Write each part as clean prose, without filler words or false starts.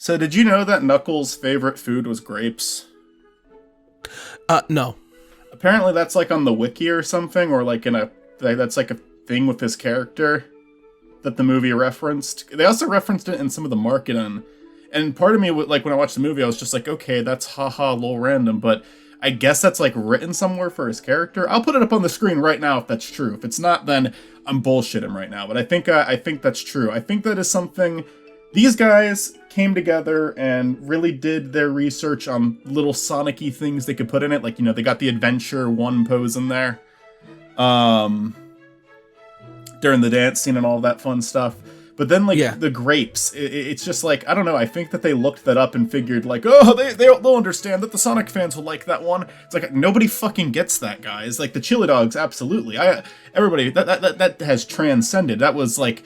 So did you know that Knuckles' favorite food was grapes? No. Apparently that's like on the wiki or something, or like that's like a thing with his character that the movie referenced. They also referenced it in some of the marketing. And part of me, like when I watched the movie, I was just like, okay, that's haha, a little random, but I guess that's like written somewhere for his character. I'll put it up on the screen right now if that's true. If it's not, then I'm bullshitting right now. But I think that's true. I think that is something. These guys came together and really did their research on little Sonic-y things they could put in it. Like, they got the Adventure 1 pose in there. During the dance scene and all that fun stuff. But then, the grapes, it's just like, I don't know, I think that they looked that up and figured, like, oh, they'll understand that the Sonic fans will like that one. It's like, nobody fucking gets that, guys. Like, the chili dogs, absolutely. Everybody, that has transcended. That was, like,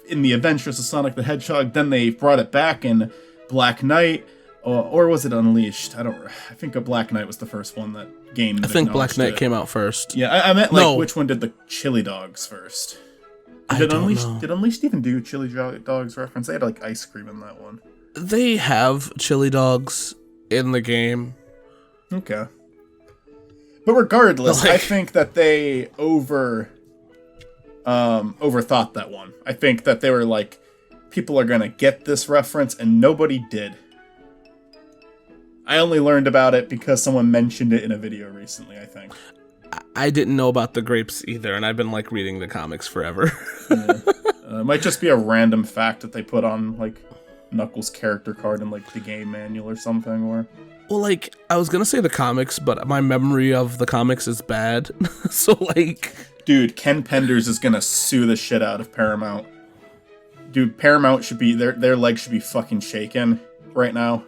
in the Adventures of Sonic the Hedgehog, then they brought it back in Black Knight, or was it Unleashed? I think a Black Knight was the first one that game. I think Black Knight came out first. Yeah, I meant, like, which one did the chili dogs first? Did Unleashed even do chili dogs reference? They had like ice cream in that one. They have chili dogs in the game. Okay. But regardless, I think that they overthought that one. I think that they were like, people are gonna get this reference, and nobody did. I only learned about it because someone mentioned it in a video recently, I think. I didn't know about the grapes either, and I've been, like, reading the comics forever. Yeah. It might just be a random fact that they put on, like, Knuckles' character card in, like, the game manual or something, or... Well, like, I was gonna say the comics, but my memory of the comics is bad, so, like... Dude, Ken Penders is gonna sue the shit out of Paramount. Dude, Paramount should be... Their legs should be fucking shaken right now.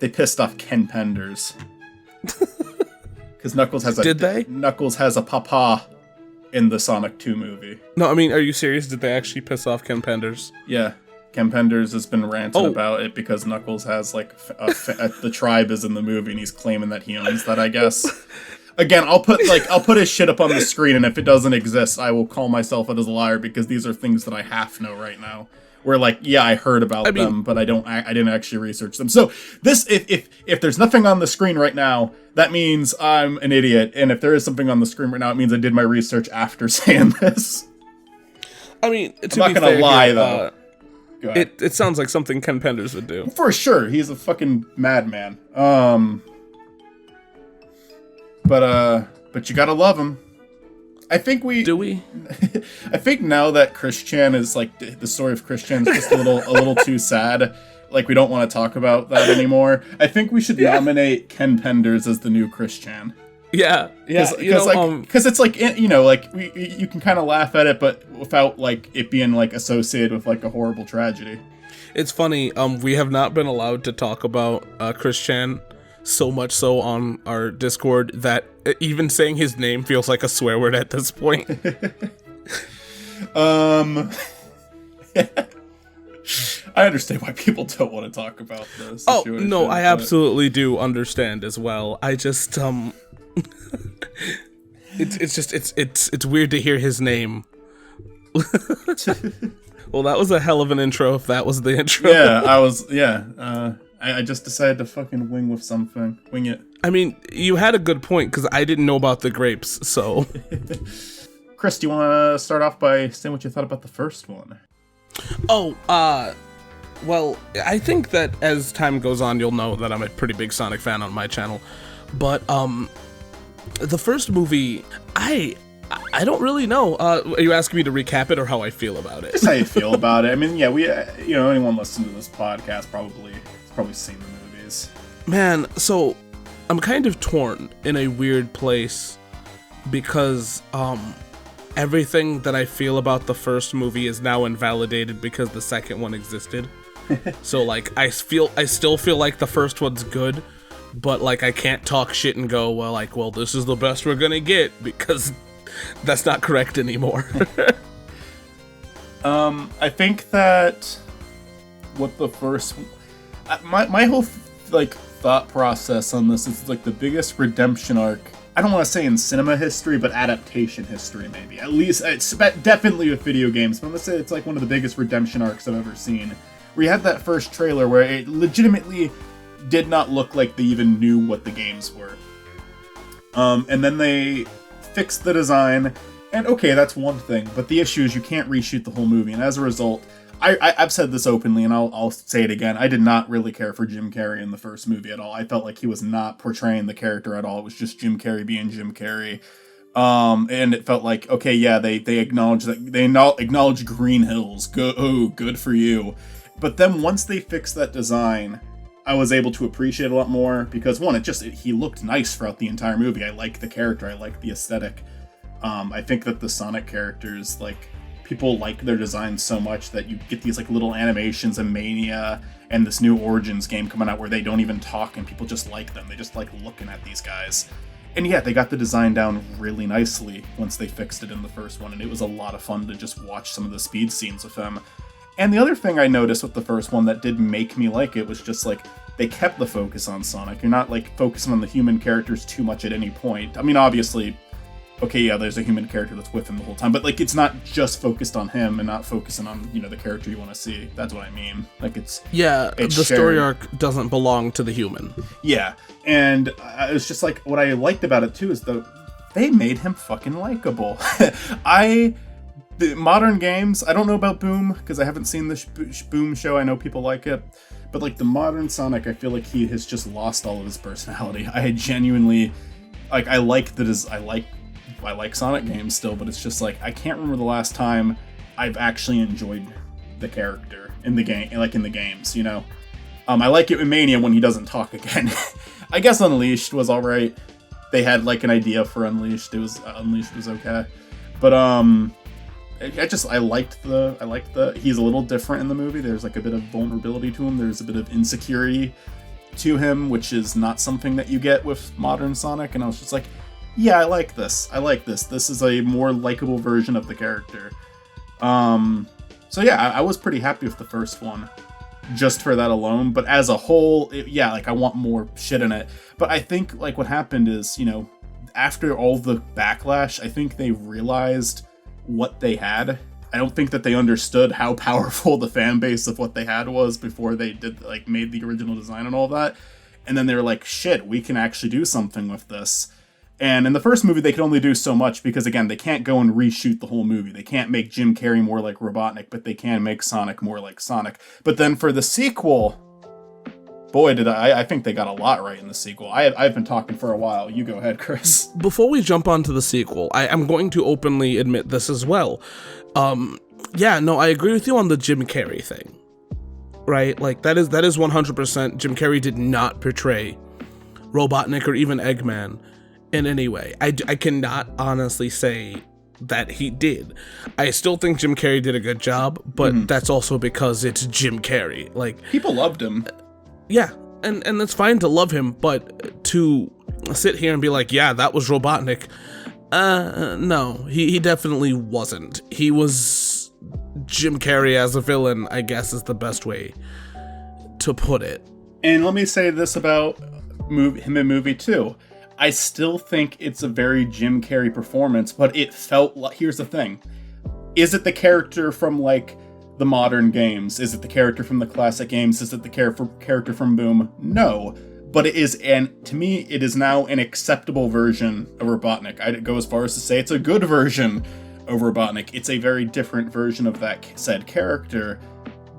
They pissed off Ken Penders. Because Knuckles has a papa in the Sonic 2 movie. No, I mean, are you serious? Did they actually piss off Ken Penders? Yeah. Ken Penders has been ranting about it because Knuckles has, like, the tribe is in the movie and he's claiming that he owns that, I guess. Again, I'll put his shit up on the screen, and if it doesn't exist, I will call myself out as a liar because these are things that I half know right now. Where, like, yeah, I heard about them, but I didn't actually research them. So this, if there's nothing on the screen right now, that means I'm an idiot. And if there is something on the screen right now, it means I did my research after saying this. I mean, I'm not gonna lie though. It sounds like something Ken Penders would do. For sure, he's a fucking madman. But you gotta love him. I think Do we? I think now that Chris Chan is, like, the story of Chris Chan is just a little too sad. Like, we don't want to talk about that anymore. I think we should nominate Ken Penders as the new Chris Chan. Yeah. Because it's like, you can kind of laugh at it, but without, like, it being, like, associated with, like, a horrible tragedy. It's funny. We have not been allowed to talk about Chris Chan. So much so on our Discord that even saying his name feels like a swear word at this point. I understand why people don't want to talk about this. Oh, no, I absolutely do understand as well. I just, it's weird to hear his name. Well, that was a hell of an intro if that was the intro. Yeah, I just decided to fucking wing with something. Wing it. I mean, you had a good point, because I didn't know about the grapes, so... Chris, do you want to start off by saying what you thought about the first one? Well, I think that as time goes on, you'll know that I'm a pretty big Sonic fan on my channel. But, the first movie, I don't really know. Are you asking me to recap it or how I feel about it? Just how you feel about it. I mean, yeah, anyone listening to this podcast probably seen the movies. Man, so I'm kind of torn in a weird place because everything that I feel about the first movie is now invalidated because the second one existed. So, like, I still feel like the first one's good, but, like, I can't talk shit and go, well, this is the best we're gonna get, because that's not correct anymore. I think that what the first... My whole, like, thought process on this is, like, the biggest redemption arc, I don't want to say in cinema history, but adaptation history, maybe. At least, it's definitely with video games, but let's say it's, like, one of the biggest redemption arcs I've ever seen, where you had that first trailer where it legitimately did not look like they even knew what the games were. And then they fixed the design, and okay, that's one thing, but the issue is you can't reshoot the whole movie, and as a result, I've said this openly, and I'll say it again, I did not really care for Jim Carrey in the first movie at all. I felt like he was not portraying the character at all. It was just Jim Carrey being Jim Carrey. And it felt like, okay, yeah, they acknowledge that, they acknowledge Green Hills, good for you. But then once they fixed that design, I was able to appreciate it a lot more, because one, he looked nice throughout the entire movie. I like the character, I like the aesthetic. I think that the Sonic characters, like, people like their designs so much that you get these like little animations and Mania and this new Origins game coming out where they don't even talk and people just like them. They just like looking at these guys. And yeah, they got the design down really nicely once they fixed it in the first one, and it was a lot of fun to just watch some of the speed scenes with them. And the other thing I noticed with the first one that did make me like it was just like they kept the focus on Sonic. You're not like focusing on the human characters too much at any point. I mean, obviously, okay, yeah, there's a human character that's with him the whole time, but like it's not just focused on him and not focusing on, you know, the character you want to see. That's what I mean. Like it's the story arc doesn't belong to the human. Yeah, and it's just like what I liked about it too is they made him fucking likable. The modern games, I don't know about Boom because I haven't seen the Boom show. I know people like it, but like the modern Sonic, I feel like he has just lost all of his personality. I genuinely like. I like Sonic games still, but it's just like I can't remember the last time I've actually enjoyed the character in the game, like in the games, you know. I like it in Mania when he doesn't talk again. I guess Unleashed was all right. They had like an idea for Unleashed. Unleashed was okay, but I liked the he's a little different in the movie. There's like a bit of vulnerability to him. There's a bit of insecurity to him, which is not something that you get with modern Sonic. And I was just like, yeah, I like this. This is a more likable version of the character. So yeah, I was pretty happy with the first one, just for that alone. But as a whole, I want more shit in it. But I think like what happened is, you know, after all the backlash, I think they realized what they had. I don't think that they understood how powerful the fan base of what they had was before they made the original design and all that. And then they were like, shit, we can actually do something with this. And in the first movie, they could only do so much because, again, they can't go and reshoot the whole movie. They can't make Jim Carrey more like Robotnik, but they can make Sonic more like Sonic. But then for the sequel, boy, I think they got a lot right in the sequel. I've been talking for a while. You go ahead, Chris. Before we jump on to the sequel, I'm going to openly admit this as well. I agree with you on the Jim Carrey thing. Right? Like, that is 100%. Jim Carrey did not portray Robotnik or even Eggman in any way. I cannot honestly say that he did. I still think Jim Carrey did a good job, but that's also because it's Jim Carrey. Like, people loved him. Yeah, and that's fine to love him, but to sit here and be like, yeah, that was Robotnik. No, he definitely wasn't. He was Jim Carrey as a villain, I guess is the best way to put it. And let me say this about him in movie 2. I still think it's a very Jim Carrey performance, but it felt like, here's the thing. Is it the character from, like, the modern games? Is it the character from the classic games? Is it the character from Boom? No. But it is, and to me, it is now an acceptable version of Robotnik. I'd go as far as to say it's a good version of Robotnik. It's a very different version of that said character,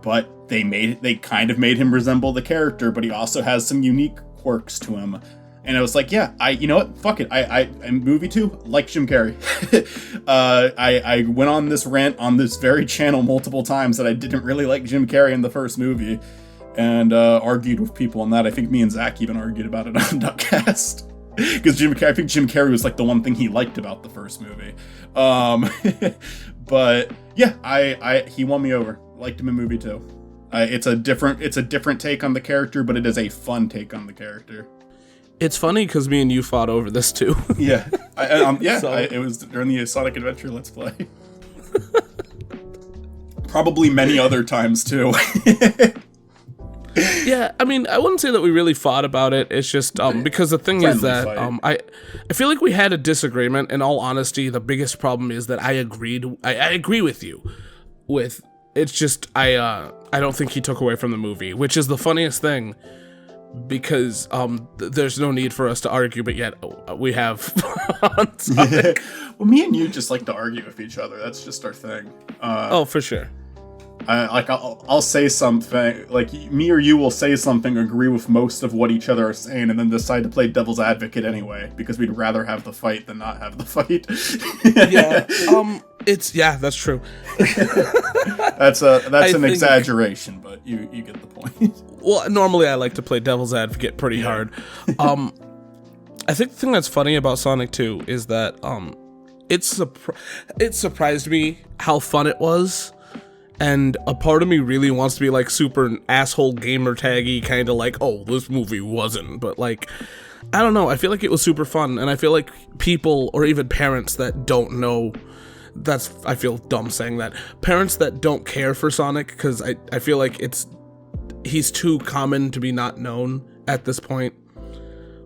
but they kind of made him resemble the character, but he also has some unique quirks to him. And I was like, yeah, you know what? Fuck it. I in movie 2, like Jim Carrey. I went on this rant on this very channel multiple times that I didn't really like Jim Carrey in the first movie, and argued with people on that. I think me and Zach even argued about it on Duckcast. Because I think Jim Carrey was like the one thing he liked about the first movie. But yeah, he won me over. Liked him in movie 2. It's a different take on the character, but it is a fun take on the character. It's funny because me and you fought over this too. Yeah, it was during the Sonic Adventure Let's Play. Probably many other times too. Yeah, I mean, I wouldn't say that we really fought about it. It's just because the thing is that I feel like we had a disagreement. In all honesty, the biggest problem is that I agree with you. It's just I I don't think he took away from the movie, which is the funniest thing, because there's no need for us to argue, but yet we have on Sonic. Well, me and you just like to argue with each other. That's just our thing. Oh, for sure. I'll say something, like me or you will say something, agree with most of what each other are saying, and then decide to play devil's advocate anyway, because we'd rather have the fight than not have the fight. That's true. That's an exaggeration, but you get the point. Well, normally I like to play devil's advocate pretty hard. I think the thing that's funny about Sonic 2 is that it surprised me how fun it was. And a part of me really wants to be like super asshole gamer taggy, kind of like, oh, this movie wasn't. But like, I don't know. I feel like it was super fun. And I feel like people, or even parents that don't know, I feel dumb saying that. Parents that don't care for Sonic, because I feel like he's too common to be not known at this point.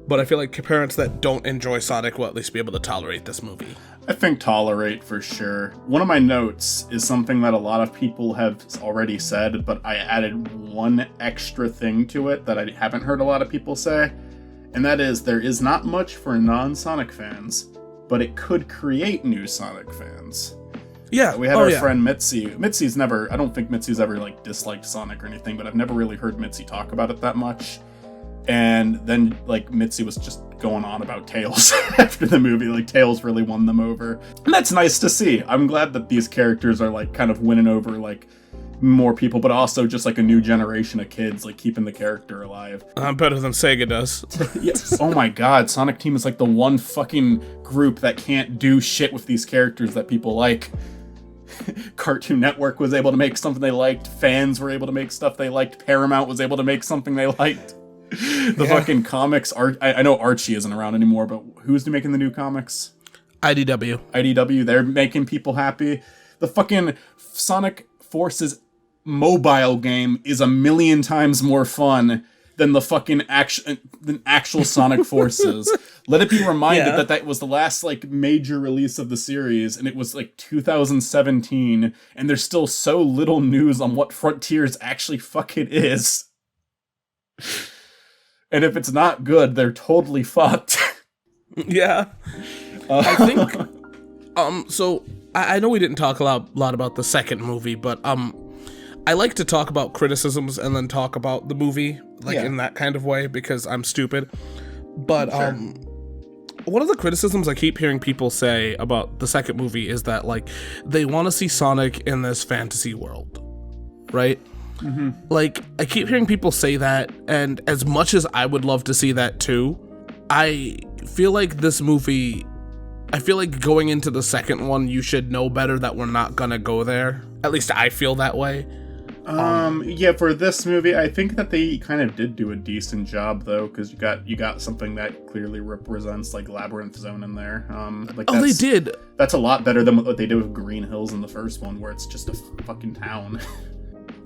But I feel like parents that don't enjoy Sonic will at least be able to tolerate this movie. I think tolerate for sure. One of my notes is something that a lot of people have already said, but I added one extra thing to it that I haven't heard a lot of people say, and that is there is not much for non-Sonic fans, but it could create new Sonic fans. Yeah, we had our friend Mitzi. I don't think Mitzi's ever like disliked Sonic or anything, but I've never really heard Mitzi talk about it that much. And then, like, Mitzi was just going on about Tails after the movie. Like, Tails really won them over. And that's nice to see. I'm glad that these characters are, like, kind of winning over, like, more people, but also just, like, a new generation of kids, like, keeping the character alive. Better than Sega does. Yes. Oh my god, Sonic Team is, like, the one fucking group that can't do shit with these characters that people like. Cartoon Network was able to make something they liked. Fans were able to make stuff they liked. Paramount was able to make something they liked. Fucking comics, I know Archie isn't around anymore, but who's making the new comics? IDW, they're making people happy. The fucking Sonic Forces mobile game is 1,000,000 times more fun than the fucking actual Sonic Forces. Let it be reminded that was the last like major release of the series, and it was like 2017, and there's still so little news on what Frontiers actually fucking is. And if it's not good, they're totally fucked. Yeah. I think, so I know we didn't talk a lot about the second movie, but I like to talk about criticisms and then talk about the movie, in that kind of way, because I'm stupid. But sure. One of the criticisms I keep hearing people say about the second movie is that, like, they want to see Sonic in this fantasy world, right? Mm-hmm. Like, I keep hearing people say that, and as much as I would love to see that too, I feel like this movie, I feel like going into the second one, you should know better that we're not gonna go there. At least I feel that way. Yeah, for this movie, I think that they kind of did do a decent job, though, because you got something that clearly represents, like, Labyrinth Zone in there. They did. That's a lot better than what they did with Green Hills in the first one, where it's just a fucking town.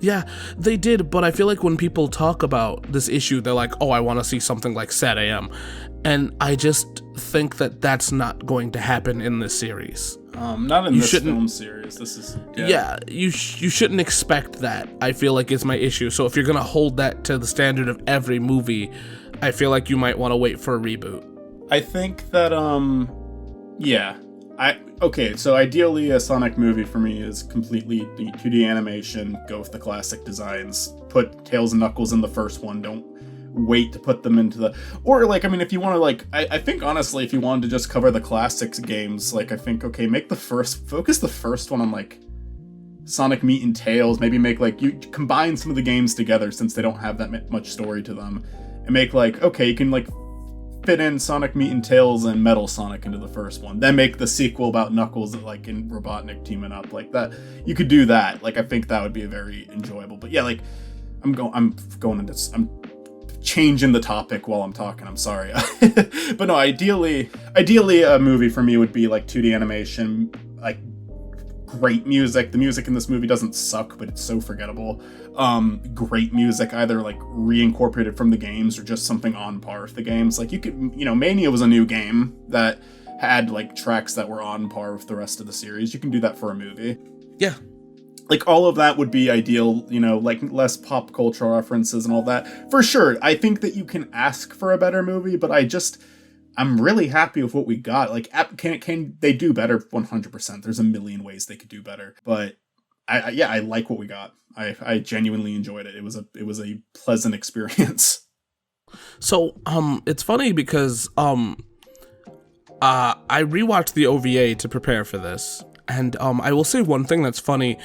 Yeah, they did, but I feel like when people talk about this issue, they're like, oh, I want to see something like Sad AM. And I just think that that's not going to happen in this series. Not in this film series. This is... Yeah, you shouldn't expect that, I feel like, is my issue. So if you're going to hold that to the standard of every movie, I feel like you might want to wait for a reboot. I think that, Okay, so ideally a Sonic movie for me is completely 2D animation, go with the classic designs, put Tails and Knuckles in the first one, don't wait to put them into the... Or, like, I mean, if you want to, like, I think, honestly, if you wanted to just cover the classics games, like, I think, okay, focus the first one on, like, Sonic meeting Tails, maybe make, like, you combine some of the games together since they don't have that much story to them, and make, like, okay, you can, like, fit in Sonic meeting Tails and Metal Sonic into the first one, then make the sequel about Knuckles, like, and Robotnik teaming up, like that. You could do that. Like, I think that would be very enjoyable. But yeah, like, I'm changing the topic while I'm talking. I'm sorry. But no, ideally a movie for me would be like 2D animation, like great music. The music in this movie doesn't suck, but it's so forgettable. Great music, either like reincorporated from the games or just something on par with the games. Like, you could, Mania was a new game that had like tracks that were on par with the rest of the series. You can do that for a movie. Yeah. Like, all of that would be ideal, you know, like, less pop cultural references and all that. For sure, I think that you can ask for a better movie, but I'm really happy with what we got. Like, can they do better? 100%. There's a million ways they could do better. But, I like what we got. I genuinely enjoyed it. It was a pleasant experience. So, it's funny because, I rewatched the OVA to prepare for this. And I will say one thing that's funny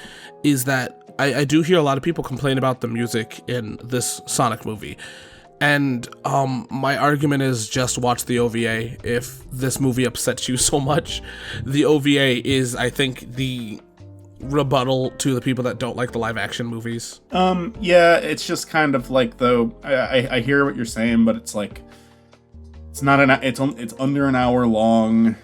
is that I do hear a lot of people complain about the music in this Sonic movie. And my argument is just watch the OVA if this movie upsets you so much. The OVA is, I think, the rebuttal to the people that don't like the live action movies. Yeah, it's just kind of like, though, I hear what you're saying, but it's like, it's under an hour long.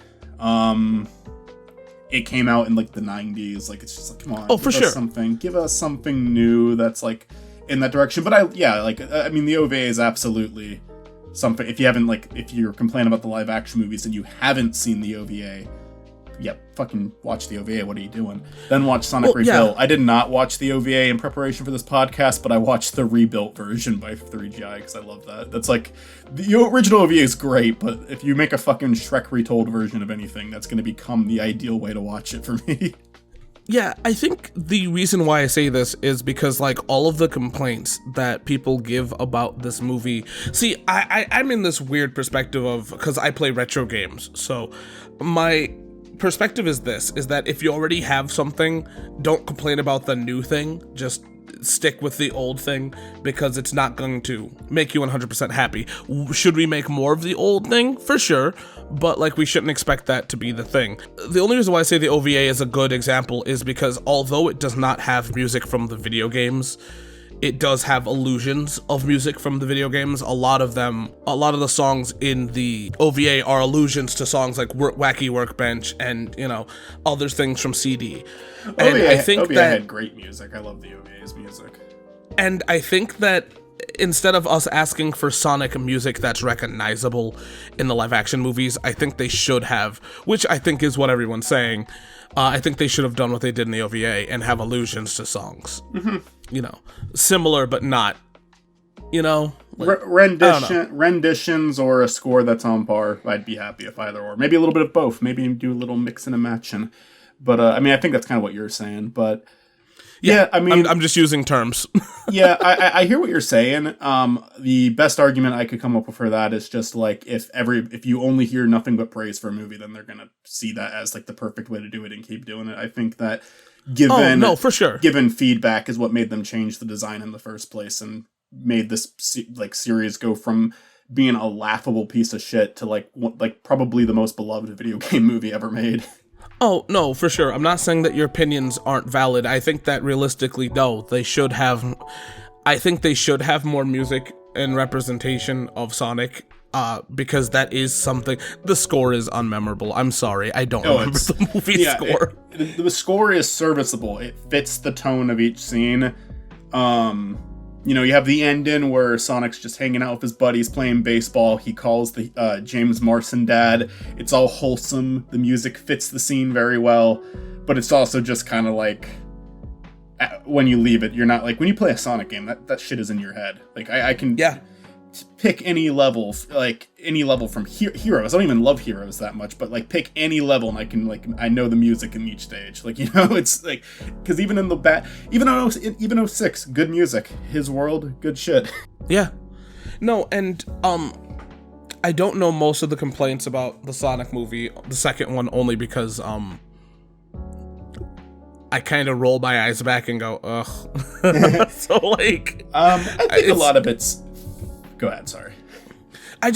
It came out in like the 90s. Like, it's just like, come on. Oh, for sure. Give us something new that's like in that direction. But the OVA is absolutely something. If you're complaining about the live action movies and you haven't seen the OVA, fucking watch the OVA. What are you doing? Then watch Sonic Rebuilt. I did not watch the OVA in preparation for this podcast, but I watched the rebuilt version by 3GI because I love that. That's like, the original OVA is great, but if you make a fucking Shrek retold version of anything, that's going to become the ideal way to watch it for me. Yeah, I think the reason why I say this is because, like, all of the complaints that people give about this movie... See, I'm in this weird perspective of... Because I play retro games, so my perspective is that if you already have something, don't complain about the new thing, just stick with the old thing, because it's not going to make you 100% happy. Should we make more of the old thing? For sure, but like, we shouldn't expect that to be the thing. The only reason why I say the OVA is a good example is because although it does not have music from the video games, it does have allusions of music from the video games. A lot of the songs in the OVA are allusions to songs like Wacky Workbench and, you know, other things from CD. And OVA, I think OVA had great music. I love the OVA's music. And I think that instead of us asking for Sonic music that's recognizable in the live action movies, I think they should have, which I think is what everyone's saying, I think they should have done what they did in the OVA and have allusions to songs. Mm-hmm. You know, similar but not, you know, like, renditions or a score that's on par. I'd be happy if either or. Maybe a little bit of both. Maybe do a little mixing and matching. But I mean, I think that's kind of what you're saying. But yeah, I mean, I'm just using terms. Yeah, I hear what you're saying. The best argument I could come up with for that is just like, if you only hear nothing but praise for a movie, then they're gonna see that as like the perfect way to do it and keep doing it. I think that for sure, given feedback is what made them change the design in the first place and made this series go from being a laughable piece of shit to like probably the most beloved video game movie ever made. Oh, no, for sure. I'm not saying that your opinions aren't valid. I think that realistically, no, they should have... I think they should have more music and representation of Sonic, because that is something... The score is unmemorable. I'm sorry, I don't remember the movie score. The score is serviceable. It fits the tone of each scene. You know, you have the ending where Sonic's just hanging out with his buddies playing baseball. He calls the James Marsden dad. It's all wholesome. The music fits the scene very well. But it's also just kind of like, when you leave it, you're not like, when you play a Sonic game, that shit is in your head. Like, I can pick any level, from Heroes. I don't even love Heroes that much, but like, pick any level and I can, like, I know the music in each stage. Like, you know, it's like, because even even 06, good music. His World, good shit. Yeah. No, and I don't know most of the complaints about the Sonic movie, the second one, only because I kind of roll my eyes back and go, ugh. So like, I think a lot of it's. Go ahead, sorry. I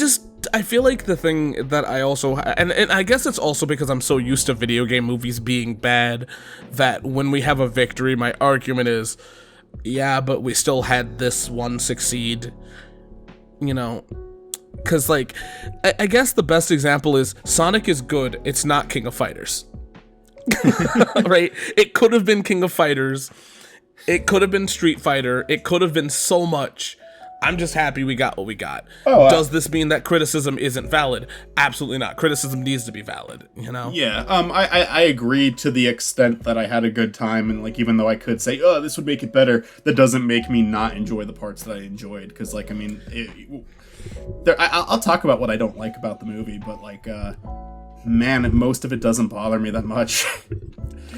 feel like the thing that I also, and I guess it's also because I'm so used to video game movies being bad, that when we have a victory, my argument is, yeah, but we still had this one succeed, you know? Because, like, I guess the best example is Sonic is good, it's not King of Fighters. Right? It could have been King of Fighters, it could have been Street Fighter, it could have been so much. I'm just happy we got what we got. Oh, does this mean that criticism isn't valid? Absolutely not. Criticism needs to be valid, you know? Yeah, I agree to the extent that I had a good time, and like even though I could say, oh, this would make it better, that doesn't make me not enjoy the parts that I enjoyed. Because like, I mean, I'll talk about what I don't like about the movie, but like, man, most of it doesn't bother me that much.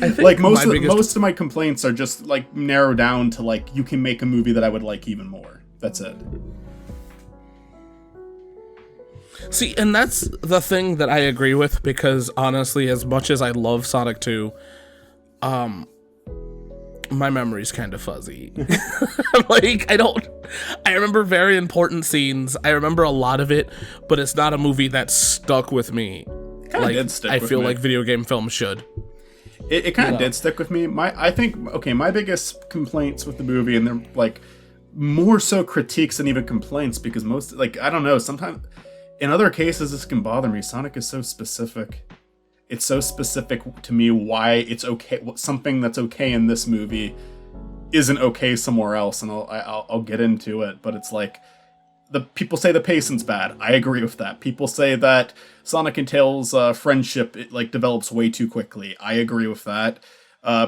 I think like most of my complaints are just like narrowed down to like, you can make a movie that I would like even more. That's it. See, and that's the thing that I agree with, because honestly, as much as I love Sonic 2, my memory's kind of fuzzy. Like, I remember very important scenes. I remember a lot of it, but it's not a movie that stuck with me. Like, I feel like video game films should. It kind of did stick with me. My biggest complaints with the movie, and they're like more so critiques than even complaints, because most, like, I don't know, sometimes in other cases this can bother me. Sonic is so specific. It's so specific to me why it's okay. Something that's okay in this movie isn't okay somewhere else, and I'll get into it. But it's like, the people say the pacing's bad. I agree with that. People say that Sonic and Tails' friendship develops way too quickly. I agree with that.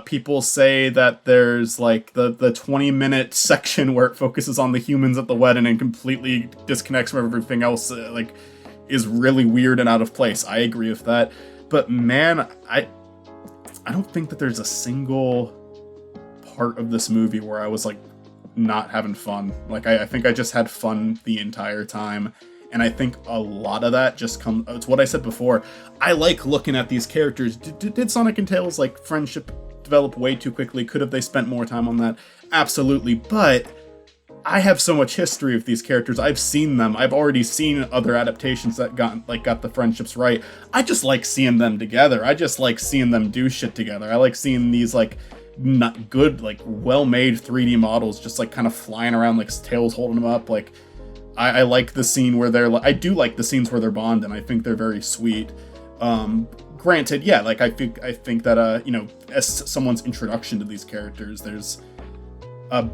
People say that there's like the 20-minute section where it focuses on the humans at the wedding and completely disconnects from everything else, is really weird and out of place. I agree with that. But man, I don't think that there's a single part of this movie where I was like not having fun. Like, I think I just had fun the entire time. And I think a lot of that just comes, it's what I said before. I like looking at these characters. Did Sonic and Tails like friendship develop way too quickly? Could have they spent more time on that? Absolutely. But I have so much history with these characters. I've seen them. I've already seen other adaptations that got the friendships right. I just like seeing them together. I just like seeing them do shit together. I like seeing these like not good, like well-made 3D models just like kind of flying around, like Tails holding them up. Like, I like the scene where they're, I do like the scenes where they're bonding. I think they're very sweet. Granted, yeah, like I think that you know, as someone's introduction to these characters, there's a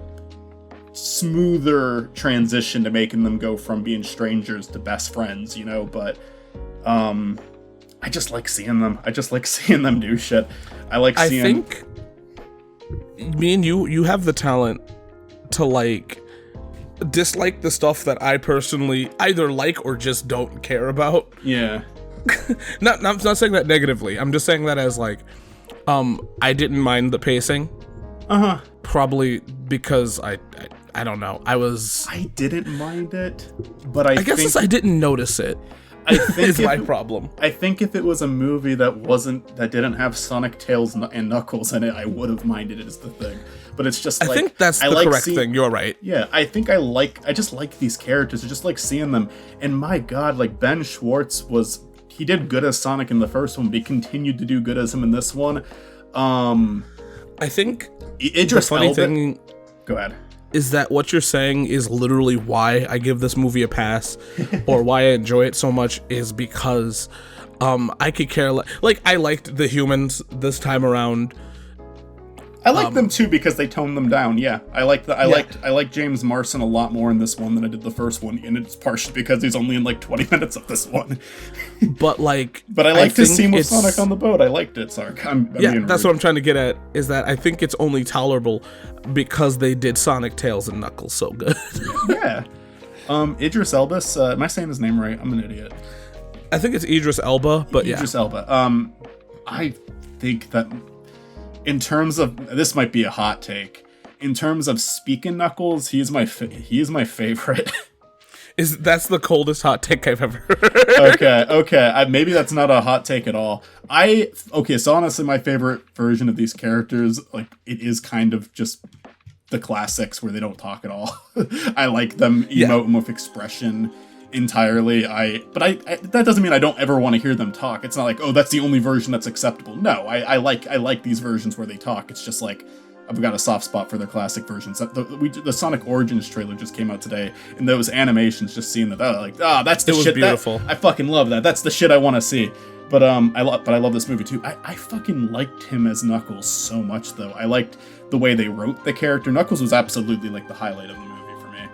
smoother transition to making them go from being strangers to best friends, you know. But I just like seeing them. I just like seeing them do shit. I think me and you have the talent to like dislike the stuff that I personally either like or just don't care about. Yeah. I'm not saying that negatively. I'm just saying that as like, I didn't mind the pacing. Probably because I don't know. I didn't mind it, but I guess I didn't notice it. I think is my problem. I think if it was a movie that didn't have Sonic, Tails, and Knuckles in it, I would have minded it, is the thing. But it's just like, I think that's the correct thing. You're right. Yeah, I think I just like these characters. I just like seeing them. And my God, like Ben Schwartz he did good as Sonic in the first one, but he continued to do good as him in this one. I think Idris the funny Elba, thing go ahead. Is that what you're saying is literally why I give this movie a pass, or why I enjoy it so much, is because I could care like I liked the humans this time around. I like them too because they toned them down. Yeah, I like James Marsden a lot more in this one than I did the first one, and it's partially because he's only in like 20 minutes of this one. But I liked his scene with Sonic on the boat. I liked it. Sorry, that's what I'm trying to get at. Is that I think it's only tolerable because they did Sonic, Tails, and Knuckles so good. Yeah. Idris Elba. Am I saying his name right? I'm an idiot. I think it's Idris Elba, but Idris Elba. I think that, in terms of, this might be a hot take, in terms of speaking Knuckles, he is my favorite. That's the coldest hot take I've ever heard. Okay. Maybe that's not a hot take at all. So honestly, my favorite version of these characters, like, it is kind of just the classics where they don't talk at all. I like them emoting with expression entirely. But that doesn't mean I don't ever want to hear them talk. It's not like, oh, that's the only version that's acceptable. No, I like these versions where they talk. It's just like, I've got a soft spot for their classic versions. The Sonic Origins trailer just came out today, and those animations, just seeing that, that's the shit. It was beautiful. I fucking love that. That's the shit I want to see. But I love this movie too. I fucking liked him as Knuckles so much, though. I liked the way they wrote the character. Knuckles was absolutely like the highlight of the movie for me.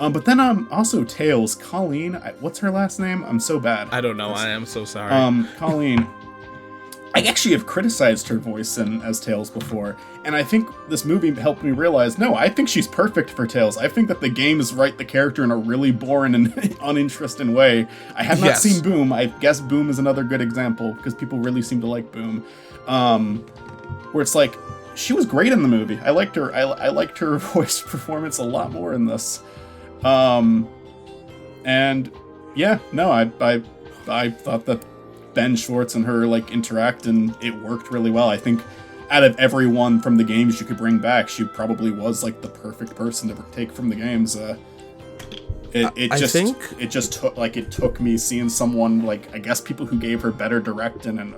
But then also Tails, Colleen. What's her last name? I'm so bad. I don't know. I am so sorry. Colleen. I actually have criticized her voice as Tails before, and I think this movie helped me realize, no, I think she's perfect for Tails. I think that the games write the character in a really boring and uninteresting way. I have not seen Boom. I guess Boom is another good example, because people really seem to like Boom. Where it's like, she was great in the movie. I liked her. I liked her voice performance a lot more in this. And yeah, no, I thought that Ben Schwartz and her like interact, and it worked really well. I think out of everyone from the games you could bring back, she probably was like the perfect person to take from the games. It took me seeing someone like, I guess, people who gave her better directing and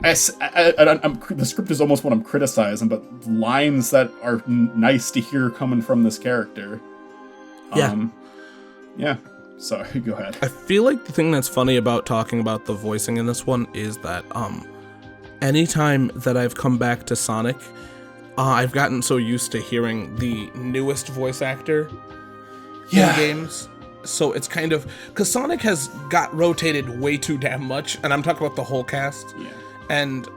the script is almost what I'm criticizing, but lines that are nice to hear coming from this character. Yeah. Sorry, go ahead. I feel like the thing that's funny about talking about the voicing in this one is that anytime that I've come back to Sonic, I've gotten so used to hearing the newest voice actor in games. So it's kind of, because Sonic has got rotated way too damn much, and I'm talking about the whole cast. Yeah. And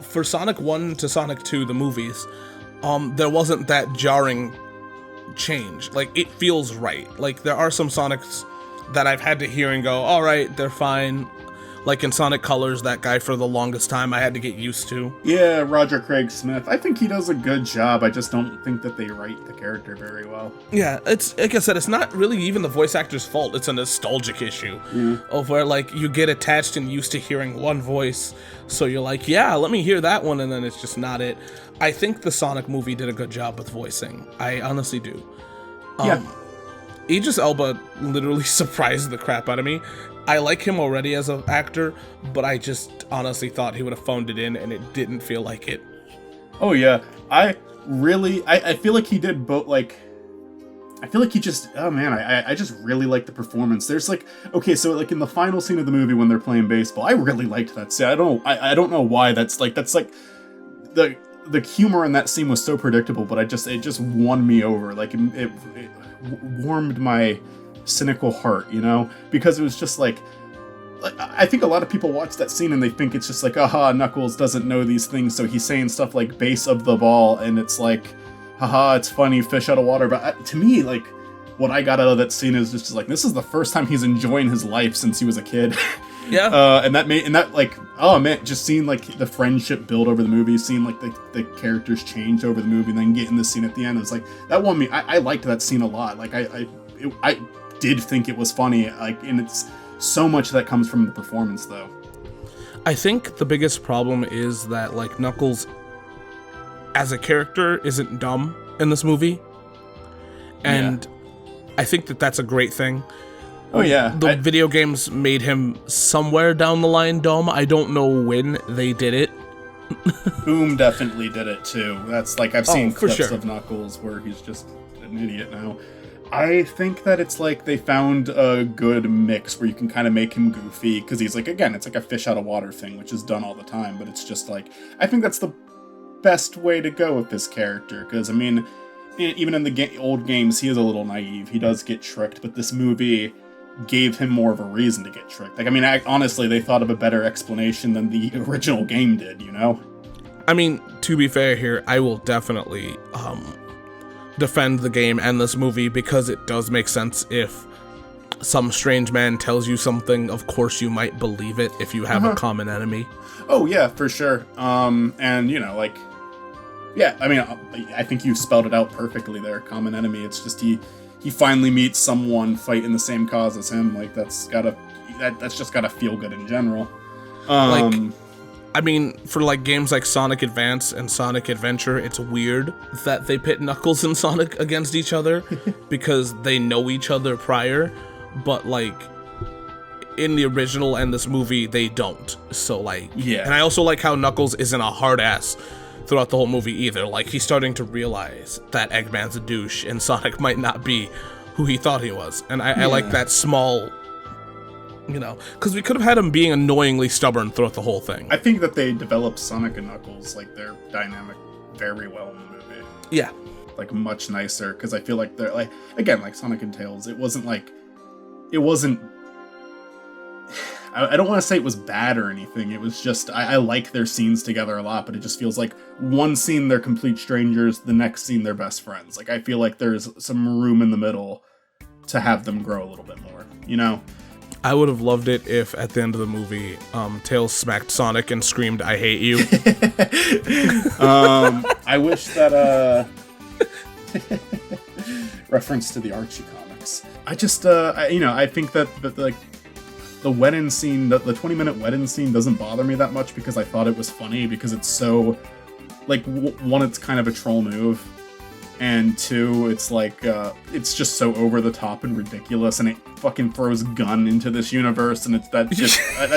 for Sonic 1 to Sonic 2, the movies, there wasn't that jarring change. Like, it feels right. Like, there are some Sonics that I've had to hear and go, all right, they're fine. Like in Sonic Colors, that guy for the longest time I had to get used to. Yeah, Roger Craig Smith. I think he does a good job. I just don't think that they write the character very well. Yeah, it's like I said, it's not really even the voice actor's fault. It's a nostalgic issue of where like you get attached and used to hearing one voice, so you're like, yeah, let me hear that one, and then it's just not it. I think the Sonic movie did a good job with voicing. I honestly do. Idris Elba literally surprised the crap out of me. I like him already as an actor, but I just honestly thought he would have phoned it in, and it didn't feel like it. Oh yeah, I feel like he did both. Like, I feel like he just, oh man, I just really like the performance. There's like, okay, so like in the final scene of the movie when they're playing baseball, I really liked that scene. I don't know why that's like the humor in that scene was so predictable, but it just won me over. Like it warmed my cynical heart, you know, because it was just like I think a lot of people watch that scene and they think it's just like, aha, Knuckles doesn't know these things, so he's saying stuff like base of the ball, and it's like, haha, it's funny, fish out of water. But to me, like, what I got out of that scene is just like, this is the first time he's enjoying his life since he was a kid. Yeah. And that like, oh man, just seeing like the friendship build over the movie, seeing like the characters change over the movie, and then getting the scene at the end, it was like, that won me. I liked that scene a lot. Like I did think it was funny, like, and it's so much that comes from the performance though. I think the biggest problem is that like Knuckles as a character isn't dumb in this movie, and I think that that's a great thing. Oh yeah, the video games made him somewhere down the line dumb. I don't know when they did it. Boom definitely did it too. That's like, I've seen clips sure. of Knuckles where he's just an idiot now. I think that it's like they found a good mix where you can kind of make him goofy, because he's like, again, it's like a fish out of water thing, which is done all the time, but it's just like, I think that's the best way to go with this character, because I mean, even in the old games, he is a little naive. He does get tricked, but this movie gave him more of a reason to get tricked. Like, I mean, honestly, they thought of a better explanation than the original game did, you know? I mean, to be fair here, I will definitely defend the game and this movie, because it does make sense. If some strange man tells you something, of course you might believe it if you have a common enemy. Oh yeah, for sure. And you know, like, yeah, I mean, I think you spelled it out perfectly there. Common enemy. It's just he finally meets someone fighting the same cause as him. Like, that's just gotta feel good in general. Like, I mean, for like games like Sonic Advance and Sonic Adventure, it's weird that they pit Knuckles and Sonic against each other because they know each other prior, but like in the original and this movie, they don't. So like, yeah. And I also like how Knuckles isn't a hard ass throughout the whole movie either. Like, he's starting to realize that Eggman's a douche and Sonic might not be who he thought he was. And I like that small, you know, because we could have had him being annoyingly stubborn throughout the whole thing. I think that they developed Sonic and Knuckles, like, their dynamic very well in the movie. Yeah. like much nicer, because I feel like they're like, again, like Sonic and Tails, it wasn't I don't want to say it was bad or anything. It was just, I like their scenes together a lot, but it just feels like one scene they're complete strangers, the next scene they're best friends. Like, I feel like there's some room in the middle to have them grow a little bit more, you know? I would have loved it if at the end of the movie, Tails smacked Sonic and screamed, "I hate you." I wish that, reference to the Archie comics. I just, I think that like, the wedding scene, the 20-minute wedding scene doesn't bother me that much because I thought it was funny, because it's so, like, one, it's kind of a troll move, and two, it's like, it's just so over the top and ridiculous, and it fucking throws Gun into this universe, and that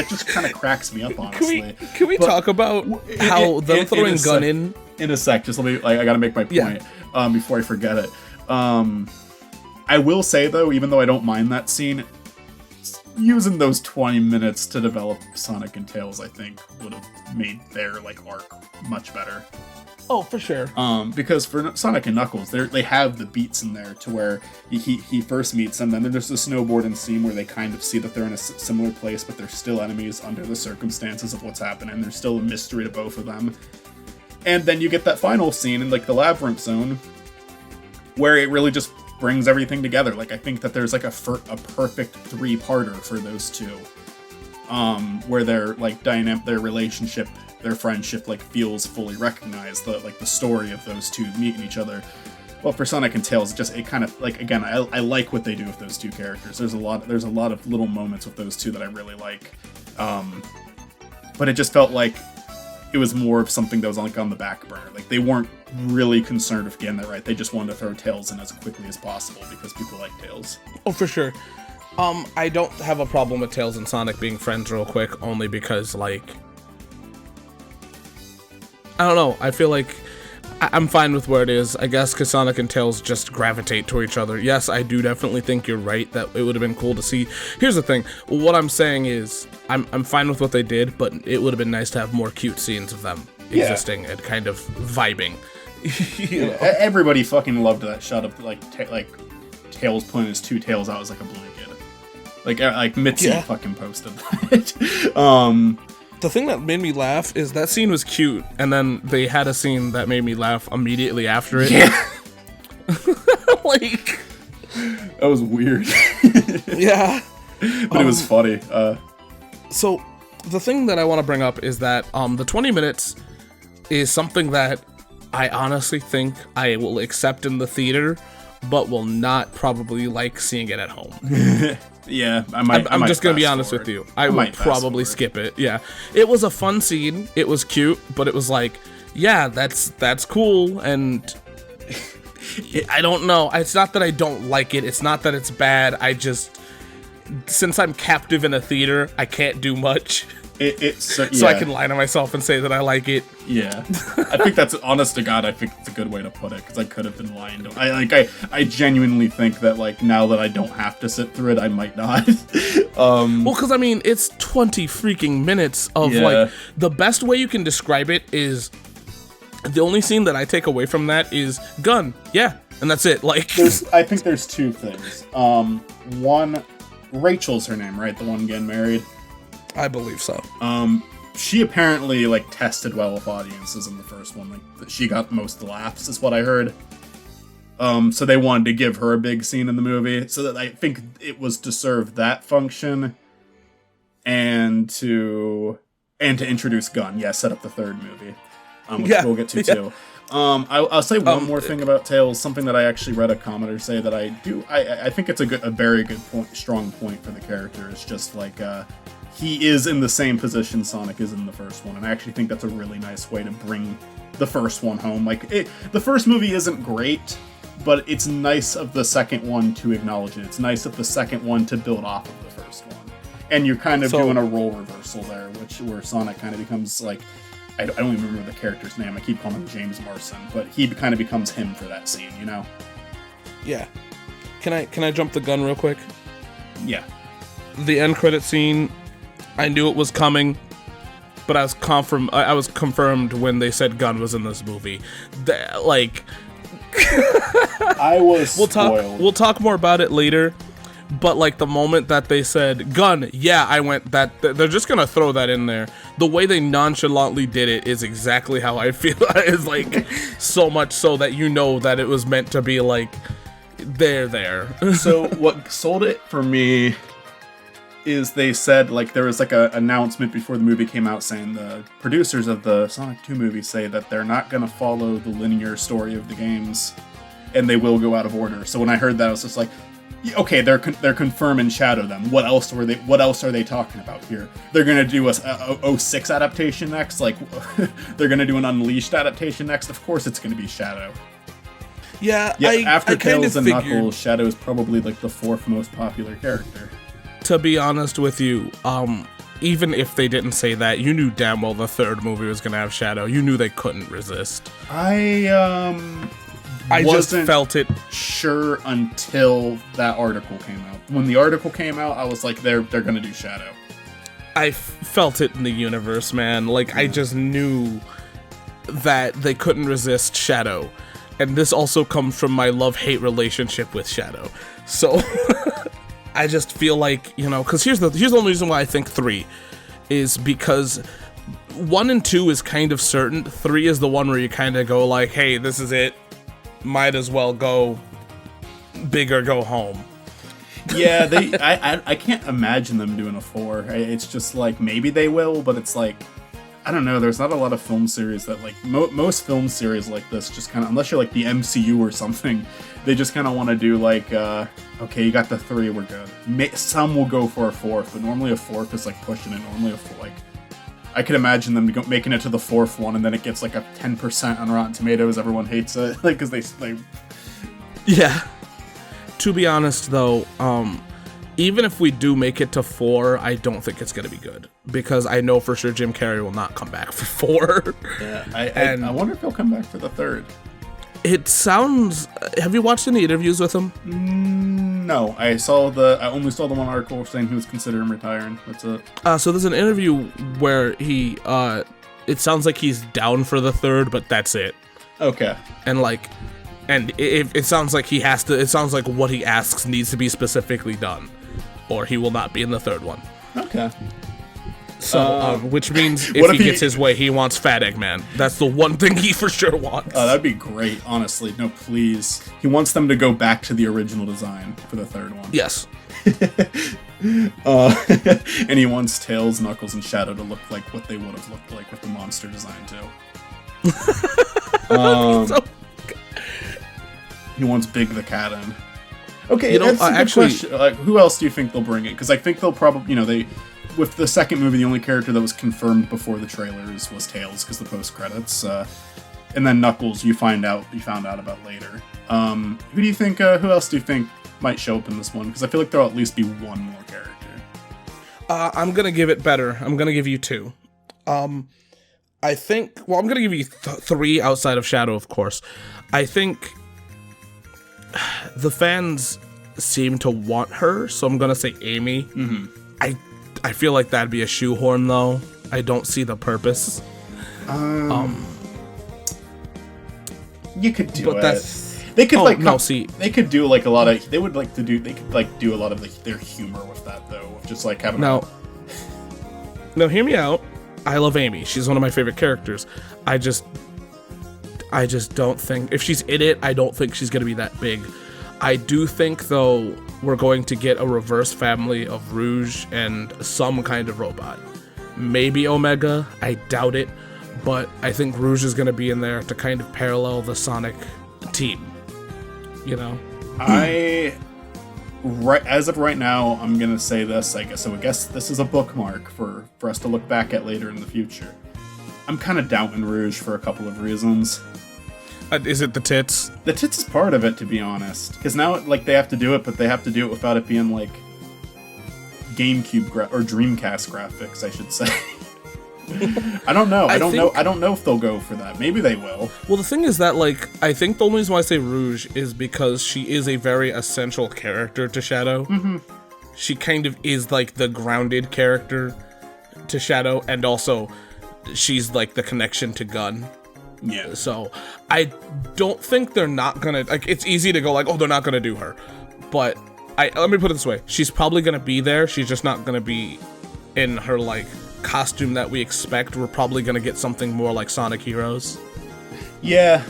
just kind of cracks me up, honestly. Can we talk about how them throwing Gun in? In a sec, just let me, I gotta make my point, before I forget it. I will say, though, even though I don't mind that scene, using those 20 minutes to develop Sonic and Tails, I think, would have made their, like, arc much better. Oh, for sure. Because for Sonic and Knuckles, they have the beats in there to where he first meets them, then there's the snowboarding scene where they kind of see that they're in a similar place, but they're still enemies under the circumstances of what's happening. There's still a mystery to both of them. And then you get that final scene in, like, the Labyrinth Zone, where it really just brings everything together. Like, I think that there's like a perfect three-parter for those two, where their, like, their relationship, their friendship, like, feels fully recognized. The story of those two meeting each other. Well, for Sonic and Tails, it kind of, like, again, I like what they do with those two characters. There's a lot of little moments with those two that I really like, but it just felt like it was more of something that was, like, on the back burner. Like, they weren't really concerned with getting that right. They just wanted to throw Tails in as quickly as possible because people like Tails. Oh, for sure. I don't have a problem with Tails and Sonic being friends real quick, only because, like, I don't know. I feel like I'm fine with where it is, I guess, because Sonic and Tails just gravitate to each other. Yes, I do definitely think you're right that it would have been cool to see. Here's the thing. What I'm saying is I'm fine with what they did, but it would have been nice to have more cute scenes of them existing and kind of vibing. You know? Everybody fucking loved that shot of, like, Tails pulling his two tails out as, like, a blanket. Like Mitzi fucking posted that. The thing that made me laugh is that scene was cute, and then they had a scene that made me laugh immediately after it. Yeah. Like, that was weird. Yeah. But it was funny. So, the thing that I want to bring up is that the 20 minutes is something that I honestly think I will accept in the theater, but will not probably like seeing it at home. Yeah, I'm just gonna be honest with you. I will probably skip it. Yeah, it was a fun scene. It was cute, but it was like, yeah, that's cool. And I don't know. It's not that I don't like it. It's not that it's bad. I just, since I'm captive in a theater, I can't do much. So I can lie to myself and say that I like it. Yeah, I think that's, honest to God, I think it's a good way to put it, because I could have been lying to I genuinely think that, like, now that I don't have to sit through it, I might not. Well, because I mean, it's 20 freaking minutes of like, the best way you can describe it is, the only scene that I take away from that is Gun, and that's it. Like, I think there's two things. One, Rachel's her name, right? The one getting married. I believe so. She apparently, like, tested well with audiences in the first one. Like, she got most of the laughs, is what I heard. So they wanted to give her a big scene in the movie. So that I think it was to serve that function, and to introduce Gun. Yeah, set up the third movie, which we'll get to too. I'll say one more thing about Tails. Something that I actually read a commenter say that I think it's a very good point, strong point for the character. It's just like, he is in the same position Sonic is in the first one, and I actually think that's a really nice way to bring the first one home. Like, the first movie isn't great, but it's nice of the second one to acknowledge it. It's nice of the second one to build off of the first one. And you're kind of doing a role reversal there, where Sonic kind of becomes, like, I don't even remember the character's name. I keep calling him James Marsden, but he kind of becomes him for that scene, you know? Yeah. Can I jump the gun real quick? Yeah. The end credit scene, I knew it was coming, but I was confirmed when they said Gun was in this movie. I was spoiled. We'll talk more about it later. But like the moment that they said gun, yeah, I went that they're just gonna throw that in there. The way they nonchalantly did it is exactly how I feel. Is like so much so that you know that it was meant to be like they're there. So what sold it for me is they said, like, there was like a announcement before the movie came out saying the producers of the Sonic 2 movie say that they're not gonna follow the linear story of the games, and they will go out of order. So when I heard that, I was just like, okay, they're confirming Shadow them. What else are they talking about here? They're gonna do a 06 adaptation next? Like, they're gonna do an Unleashed adaptation next? Of course it's gonna be Shadow. Yeah, after I Tails and figured, Knuckles, Shadow is probably like the 4th most popular character. To be honest with you, even if they didn't say that, you knew damn well the 3rd movie was gonna have Shadow. You knew they couldn't resist. I just felt it. Sure until that article came out. When the article came out, I was like, they're gonna do Shadow. I felt it in the universe, man. Like, I just knew that they couldn't resist Shadow. And this also comes from my love-hate relationship with Shadow. So, I just feel like, you know, because here's the only reason why I think 3 is because 1 and 2 is kind of certain. 3 is the one where you kind of go like, hey, this is it. Might as well go big or go home. Yeah, I can't imagine them doing a 4. It's just like, maybe they will, but it's like, I don't know, there's not a lot of film series that, like, most film series like this just kind of, unless you're like the MCU or something, they just kind of want to do like, okay, you got the 3, we're good. Some will go for a 4th, but normally a 4th is like pushing it. Normally a 4, like, I could imagine them making it to the 4th one, and then it gets like a 10% on Rotten Tomatoes. Everyone hates it, like, because they. Yeah. To be honest, though, even if we do make it to 4, I don't think it's gonna be good, because I know for sure Jim Carrey will not come back for 4. Yeah, I wonder if he'll come back for the 3rd. It sounds. Have you watched any interviews with him? No, I only saw the one article saying he was considering retiring. That's it. So there's an interview where he, it sounds like he's down for the 3rd, but that's it. Okay. And it sounds like he has to. It sounds like what he asks needs to be specifically done, or he will not be in the 3rd one. Okay. So, which means if he gets his way, he wants Fat Eggman. That's the one thing he for sure wants. That'd be great, honestly. No, please. He wants them to go back to the original design for the 3rd one. Yes. And he wants Tails, Knuckles, and Shadow to look like what they would have looked like with the monster design, too. He wants Big the Cat in. Okay, that's a good question. Who else do you think they'll bring in? Because I think they'll probably, with the 2nd movie, the only character that was confirmed before the trailers was Tails, because the post-credits. And then Knuckles, you found out about later. Who do you think, who else do you think might show up in this one? Because I feel like there'll at least be one more character. I'm going to give it better. I'm going to give you 2. I think, well, I'm going to give you 3 outside of Shadow, of course. I think the fans seem to want her, so I'm going to say Amy. Mm-hmm. I feel like that'd be a shoehorn, though. I don't see the purpose. You could do but it. That's, they could they could do like a lot of. They would like to do. They could like do a lot of their humor with that, though. Just like having. No, hear me out. I love Amy. She's one of my favorite characters. I just don't think if she's in it, I don't think she's gonna be that big. I do think, though, we're going to get a reverse family of Rouge and some kind of robot. Maybe Omega. I doubt it. But I think Rouge is going to be in there to kind of parallel the Sonic team. As of right now, I'm going to say this, I guess. So I guess this is a bookmark for us to look back at later in the future. I'm kind of doubting Rouge for a couple of reasons. Is it the tits? The tits is part of it, to be honest. Because now, they have to do it, but they have to do it without it being, GameCube or Dreamcast graphics, I should say. I don't know. I don't know if they'll go for that. Maybe they will. Well, the thing is that, I think the only reason why I say Rouge is because she is a very essential character to Shadow. Mm-hmm. She kind of is, the grounded character to Shadow, and also, she's, the connection to Gun. Yeah. So I don't think they're not gonna, like, it's easy to go like, oh, they're not gonna do her. But let me put it this way. She's probably gonna be there. She's just not gonna be in her, like, costume that we expect. We're probably gonna get something more like Sonic Heroes. Yeah,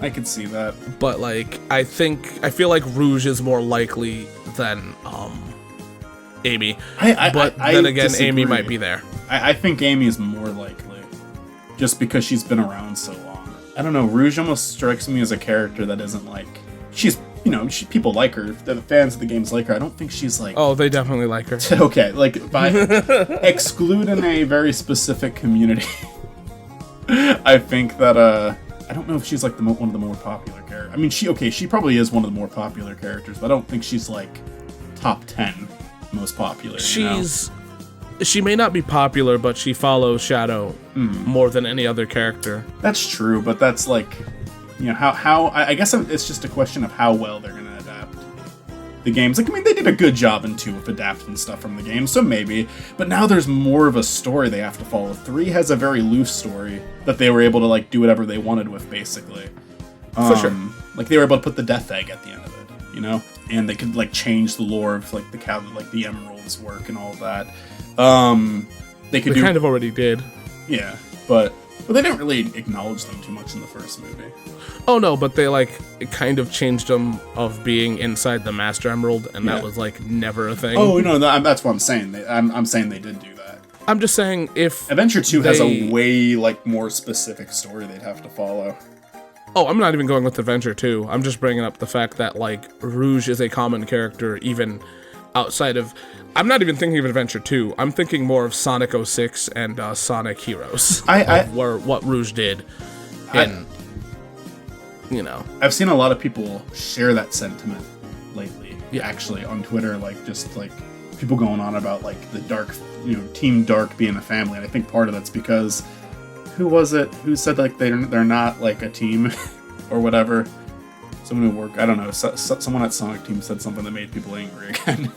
I could see that. But, like, I feel like Rouge is more likely than Amy. But then again, disagree. Amy might be there. I think Amy is more likely, just because she's been around so long. I don't know, Rouge almost strikes me as a character that isn't like, she's, you know, people like her, the fans of the games like her. I don't think she's like... Oh, they definitely like her. Okay, like, by excluding a very specific community, I think that, I don't know if she's like one of the more popular characters. I mean, she probably is one of the more popular characters, but I don't think she's like top 10 most popular. She may not be popular, but she follows Shadow more than any other character. That's true, but that's like, you know, how I guess it's just a question of how well they're gonna adapt the games. Like, I mean, they did a good job in 2 of adapting stuff from the game, so maybe. But now there's more of a story they have to follow. 3 has a very loose story that they were able to, like, do whatever they wanted with, basically. For sure. Like, they were able to put the Death Egg at the end of it, you know? And they could, like, change the lore of, like, the Emeralds work and all that. They kind of already did. Yeah, but they didn't really acknowledge them too much in the first movie. Oh no, but they, like, kind of changed them of being inside the Master Emerald, and that was, like, never a thing. Oh no, that's what I'm saying. I'm saying they did do that. I'm just saying if Adventure 2 has a way, like, more specific story they'd have to follow. Oh, I'm not even going with Adventure 2. I'm just bringing up the fact that, like, Rouge is a common character even outside of... I'm not even thinking of Adventure 2. I'm thinking more of Sonic 06 and Sonic Heroes. What Rouge did. And, you know. I've seen a lot of people share that sentiment lately, actually, on Twitter. Like, just, like, people going on about, like, the Dark, you know, Team Dark being a family. And I think part of that's because... Who was it? Who said, like, they're not, like, a team or whatever? Someone who worked... I don't know. Someone at Sonic Team said something that made people angry again.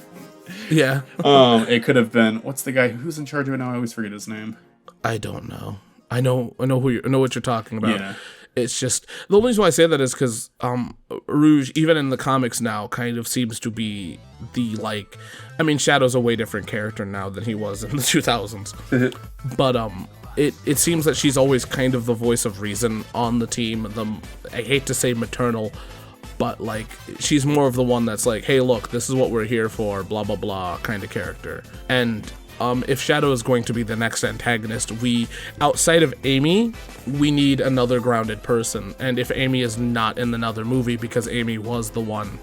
Yeah. It could have been... What's the guy who's in charge of it now? I always forget his name. I don't know. I know what you're talking about. Yeah. It's just... The only reason why I say that is because Rouge, even in the comics now, kind of seems to be the, like... I mean, Shadow's a way different character now than he was in the 2000s. But, It seems that she's always kind of the voice of reason on the team. I hate to say maternal, but, like, she's more of the one that's like, hey, look, this is what we're here for, blah, blah, blah, kind of character. And if Shadow is going to be the next antagonist, outside of Amy, we need another grounded person. And if Amy is not in another movie, because Amy was the one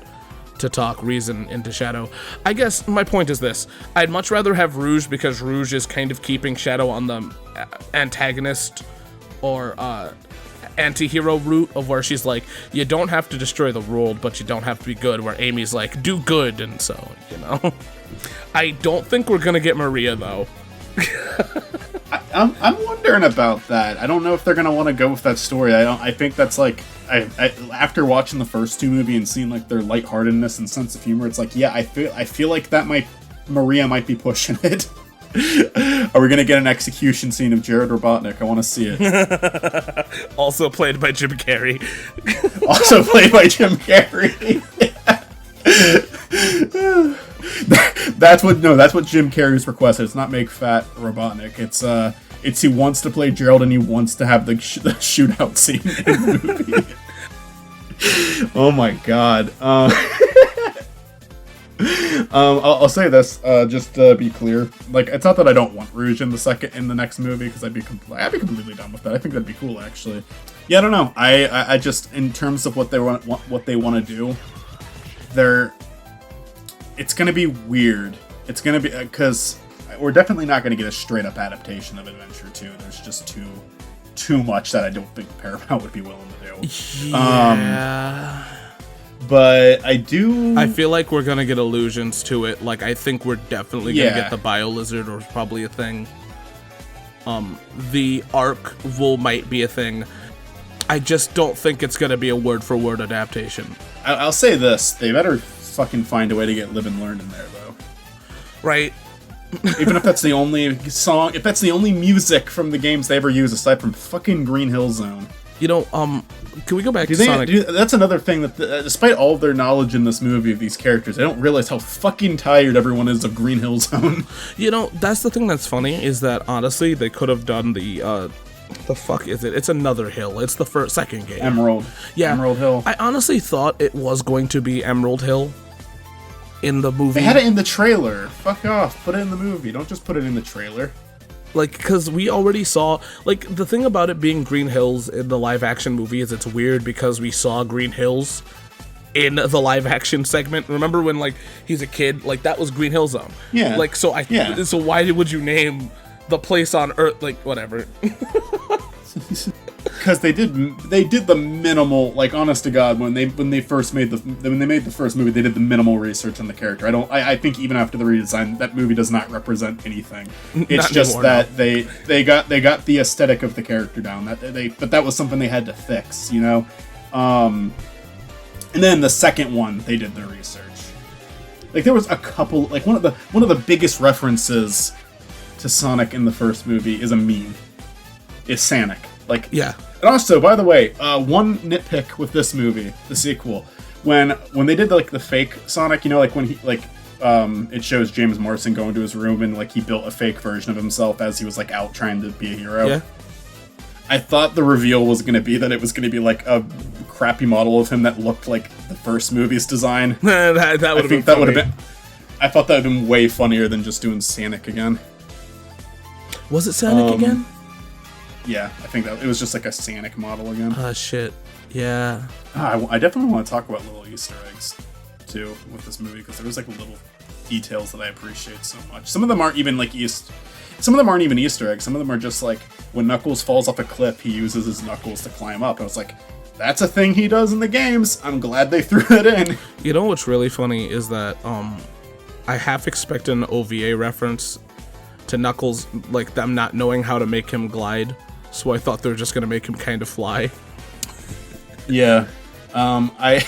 to talk reason into Shadow. I guess my point is this. I'd much rather have Rouge because Rouge is kind of keeping Shadow on the antagonist or anti-hero route of where she's like, you don't have to destroy the world, but you don't have to be good, where Amy's like, do good, and so, you know. I don't think we're gonna get Maria, though. I'm wondering about that. I don't know if they're gonna want to go with that story. I think that's like... I after watching the first 2 movies and seeing, like, their lightheartedness and sense of humor, it's like, yeah, I feel like Maria might be pushing it. Are we gonna get an execution scene of Jared Robotnik? I want to see it. Also played by Jim Carrey. Also played by Jim Carrey. That's what Jim Carrey's requested. It's not make fat Robotnik. It's he wants to play Gerald and he wants to have the shootout scene in the movie. Oh my god. I'll say this just to be clear. Like, it's not that I don't want Rouge in the next movie, because I'd be completely done with that. I think that'd be cool, actually. Yeah, I don't know. I just, in terms of what they want to do, it's gonna be weird. It's gonna be because we're definitely not gonna get a straight up adaptation of Adventure 2. There's just too much that I don't think Paramount would be willing to do. Yeah. But I feel like we're gonna get allusions to it. Like, I think we're definitely gonna get the Bio-Lizard, or probably a thing. The Ark might be a thing. I just don't think it's gonna be a word-for-word adaptation. I'll say this: they better fucking find a way to get Live and Learn in there, though. Right. Even if that's the only song, if that's the only music from the games they ever use aside from fucking Green Hill Zone. Can we go back to Sonic? That's another thing that, despite all of their knowledge in this movie of these characters, they don't realize how fucking tired everyone is of Green Hill Zone. That's the thing that's funny, is that honestly, they could have done the fuck is it? It's another hill. It's the second game. Emerald. Yeah. Emerald Hill. I honestly thought it was going to be Emerald Hill in the movie. They had it in the trailer. Fuck off. Put it in the movie. Don't just put it in the trailer. Like, because we already saw, like, the thing about it being Green Hills in the live-action movie is it's weird because we saw Green Hills in the live-action segment. Remember when, like, he's a kid? Like, that was Green Hill Zone. Yeah. Like, so why would you name the place on Earth, like, whatever. Because they did the minimal, like, honest to God, when they made the first movie, they did the minimal research on the character. I think even after the redesign, that movie does not represent anything. It's not just anymore, that no. they got the aesthetic of the character down. But that was something they had to fix, And then the second one, they did their research. Like, there was a couple, like, one of the biggest references to Sonic in the first movie is a meme. Is Sonic. Like, yeah. And also, by the way, one nitpick with this movie, the sequel, when they did like the fake Sonic, like when he it shows James Morrison go into his room and like he built a fake version of himself as he was like out trying to be a hero. Yeah. I thought the reveal was going to be that it was going to be like a crappy model of him that looked like the first movie's design. that would have been. I thought that would have been way funnier than just doing Sonic again. Was it Sonic again? Yeah, I think that it was just like a Sonic model again. Shit. Yeah. I definitely want to talk about little Easter eggs, too, with this movie, because there's like little details that I appreciate so much. Some of them aren't even like Some of them aren't even Easter eggs. Some of them are just like, when Knuckles falls off a cliff, he uses his knuckles to climb up. I was like, that's a thing he does in the games. I'm glad they threw that in. You know what's really funny is that I half expect an OVA reference to Knuckles, like them not knowing how to make him glide. So I thought they were just gonna make him kind of fly. Yeah. I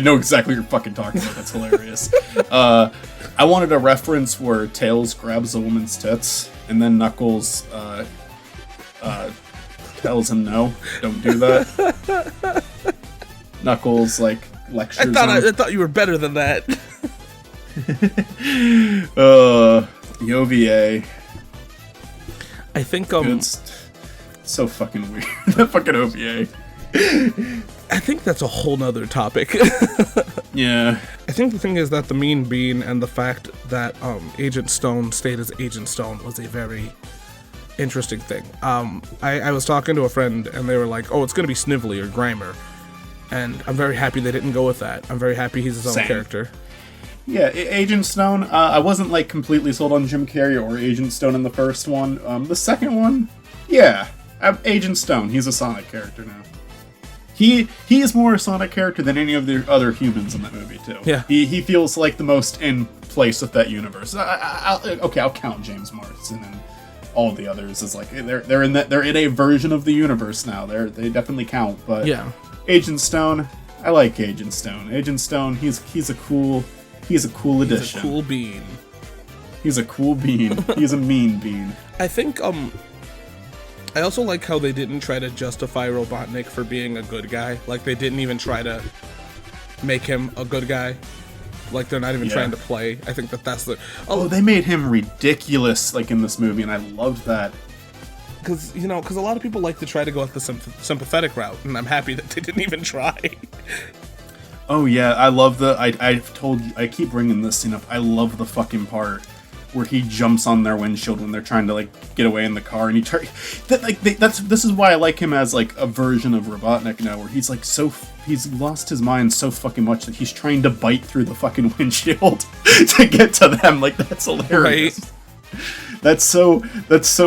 know exactly what you're fucking talking about. That's hilarious. I wanted a reference where Tails grabs a woman's tits, and then Knuckles tells him no, don't do that. Knuckles like lectures him. I thought you were better than that. The OVA. I think it's so fucking weird. That fucking OVA. I think that's a whole nother topic. Yeah. I think the thing is that the Mean Bean and the fact that Agent Stone stayed as Agent Stone was a very interesting thing. I was talking to a friend and they were like, oh, it's going to be Snively or Grimer. And I'm very happy they didn't go with that. I'm very happy he's his own character. Yeah, Agent Stone, I wasn't like completely sold on Jim Carrey or Agent Stone in the first one. The second one, yeah, Agent Stone, he's a Sonic character now. He is more a Sonic character than any of the other humans in that movie, too. Yeah. He feels like the most in place with that universe. I'll count James Morrison and all the others as like they're in a version of the universe now. They definitely count, but yeah. Agent Stone, I like Agent Stone. Agent Stone, he's a cool addition. He's a cool bean. He's a cool bean. He's a mean bean. I think I also like how they didn't try to justify Robotnik for being a good guy. Like, they didn't even try to make him a good guy. Like, they're not even trying to play. I think that's the... Oh, they made him ridiculous, like, in this movie, and I loved that. Because a lot of people like to try to go at the sympathetic route, and I'm happy that they didn't even try. Oh, yeah, I love I keep bringing this scene up. I love the fucking part where he jumps on their windshield when they're trying to like get away in the car, and this is why I like him as like a version of Robotnik now, where he's like he's lost his mind so fucking much that he's trying to bite through the fucking windshield to get to them. Like, that's hilarious. Right? That's so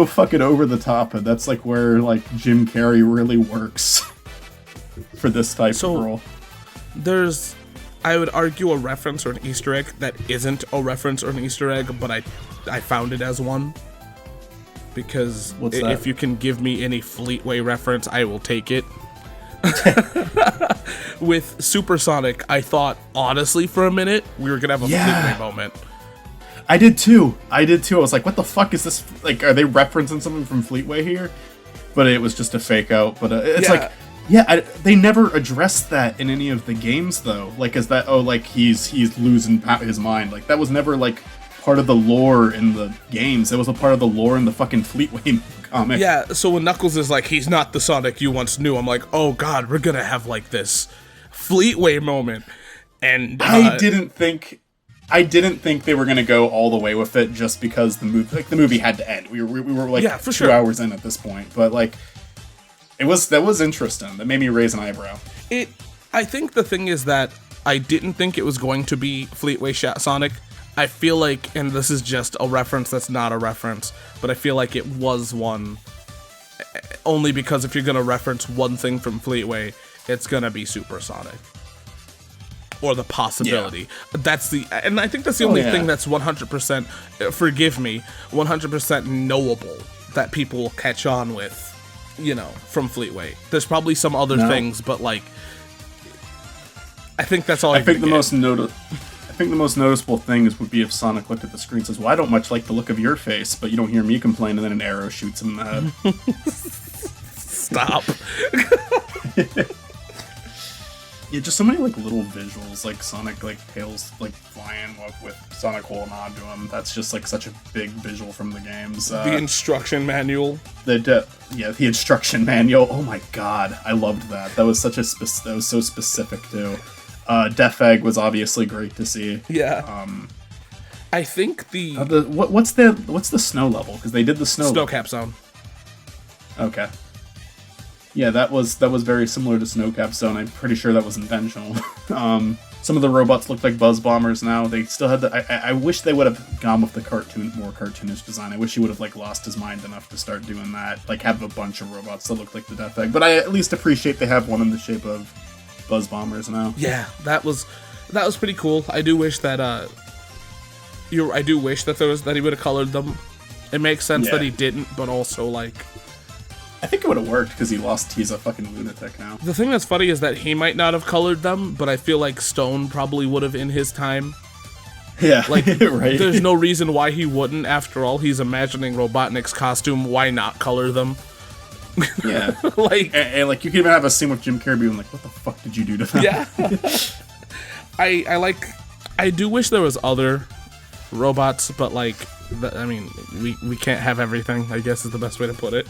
fucking over the top, and that's like where like Jim Carrey really works for this type of role. There's, I would argue, a reference or an Easter egg that isn't a reference or an Easter egg, but I found it as one. Because if you can give me any Fleetway reference, I will take it. With Supersonic, I thought, honestly, for a minute, we were going to have a Fleetway moment. I did too. I was like, what the fuck is this? Like, are they referencing something from Fleetway here? but it was just a fake out. But it's Yeah. like, yeah, they never addressed that in any of the games, though. Like, is that, oh, like, he's losing his mind. Like, that was never, like, part of the lore in the games. It was a part of the lore in the fucking Fleetway comic. Yeah, so when Knuckles is like, he's not the Sonic you once knew, I'm like, oh god, we're gonna have, like, this Fleetway moment. And I didn't think they were gonna go all the way with it just because the movie had to end. We were like, yeah, for 2 sure. hours in at this point, but like, that was interesting. That made me raise an eyebrow. I think the thing is that I didn't think it was going to be Fleetway Sonic. I feel like, and this is just a reference that's not a reference, but I feel like it was one. Only because if you're gonna reference one thing from Fleetway, it's gonna be Supersonic. Or the possibility. Yeah. And I think that's the only thing that's 100%, forgive me, 100% knowable that people will catch on with, you know, from Fleetway. There's probably some other things, but like, I think that's all I think the most noticeable thing would be if Sonic looked at the screen and says, well, I don't much like the look of your face, but you don't hear me complain, and then an arrow shoots him in the head. Stop. Yeah, just so many like little visuals, like Sonic like tails like flying with Sonic holding on to him. That's just like such a big visual from the games. The instruction manual. The instruction manual. Oh my god, I loved that. That was that was so specific too. Death Egg was obviously great to see. Yeah. I think what's the snow level? Because they did the snow cap zone. Okay. Yeah, that was very similar to Snowcap Zone. I'm pretty sure that was intentional. Some of the robots look like Buzz Bombers now. They still had I wish they would have gone with the more cartoonish design. I wish he would have like lost his mind enough to start doing that. Like have a bunch of robots that look like the Death Egg. But I at least appreciate they have one in the shape of Buzz Bombers now. Yeah, that was pretty cool. I do wish that he would have colored them. It makes sense that he didn't, but also like, I think it would have worked because he's a fucking lunatic now. The thing that's funny is that he might not have colored them, but I feel like Stone probably would have in his time. Yeah, like right. There's no reason why he wouldn't. After all, he's imagining Robotnik's costume. Why not color them? Yeah, like and like you can even have a scene with Jim Carrey being like, "What the fuck did you do to them?" Yeah. I do wish there was other robots, but like, I mean, we can't have everything, I guess is the best way to put it.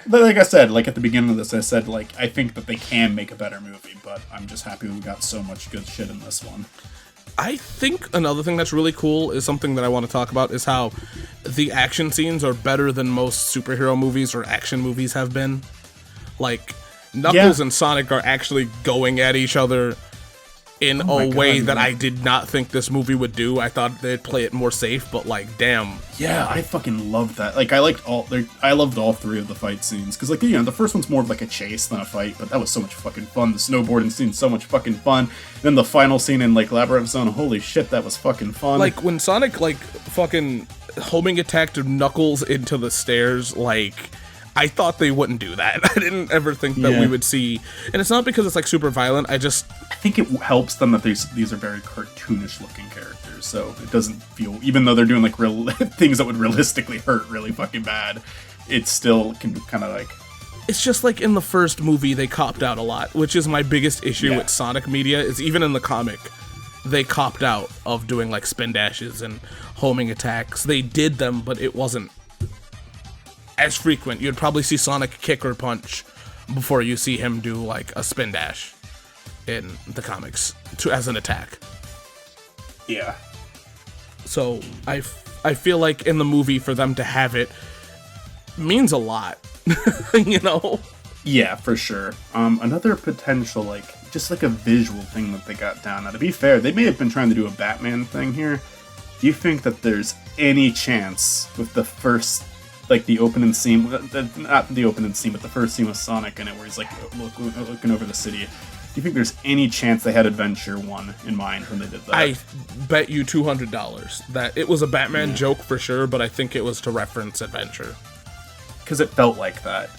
But like I said, like at the beginning of this, I said like I think that they can make a better movie, but I'm just happy we got so much good shit in this one. I think another thing that's really cool is something that I want to talk about is how the action scenes are better than most superhero movies or action movies have been. Like, Knuckles and Sonic are actually going at each other in a way that I did not think this movie would do. I thought they'd play it more safe, but like, damn. Yeah, I fucking loved that. Like, I loved all three of the fight scenes. Because, like, you know, the first one's more of like a chase than a fight, but that was so much fucking fun. The snowboarding scene's so much fucking fun. Then the final scene in, like, Labyrinth Zone, holy shit, that was fucking fun. Like, when Sonic, like, fucking homing attacked Knuckles into the stairs, like, I thought they wouldn't do that. I didn't ever think that we would see, and it's not because it's like super violent. I think it helps them that these are very cartoonish looking characters, so it doesn't feel, even though they're doing like real things that would realistically hurt really fucking bad, it still can kind of like. It's just like in the first movie they copped out a lot, which is my biggest issue with Sonic media. Is even in the comic, they copped out of doing like spin dashes and homing attacks. They did them, but it wasn't as frequent. You'd probably see Sonic kick or punch before you see him do like a spin dash in the comics as an attack. Yeah. So I feel like in the movie for them to have it means a lot, you know? Yeah, for sure. Another potential, like, just like a visual thing that they got down. Now, to be fair, they may have been trying to do a Batman thing here. Do you think that there's any chance with the first, like, the opening scene, not the opening scene, but the first scene with Sonic in it, where he's, like, looking over the city, do you think there's any chance they had Adventure 1 in mind when they did that? I bet you $200 that it was a Batman joke for sure, but I think it was to reference Adventure. Because it felt like that.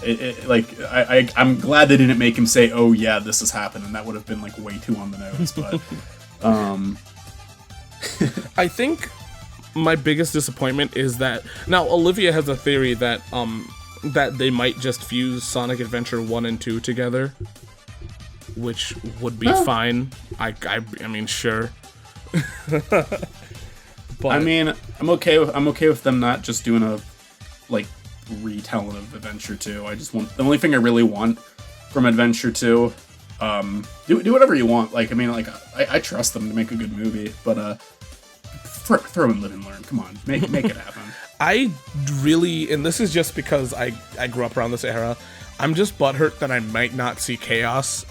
I'm glad they didn't make him say, "Oh yeah, this is happening." That would have been like way too on the nose. But I think my biggest disappointment is that now Olivia has a theory that that they might just fuse Sonic Adventure 1 and 2 together, which would be fine. I mean, sure. But I mean, I'm okay with them not just doing a like retelling of Adventure 2. I just want the only thing I really want from Adventure 2. Do whatever you want. Like, I mean, like I trust them to make a good movie, but throw in Live and Learn. Come on, make it happen. I really, and this is just because I grew up around this era, I'm just butthurt that I might not see Chaos.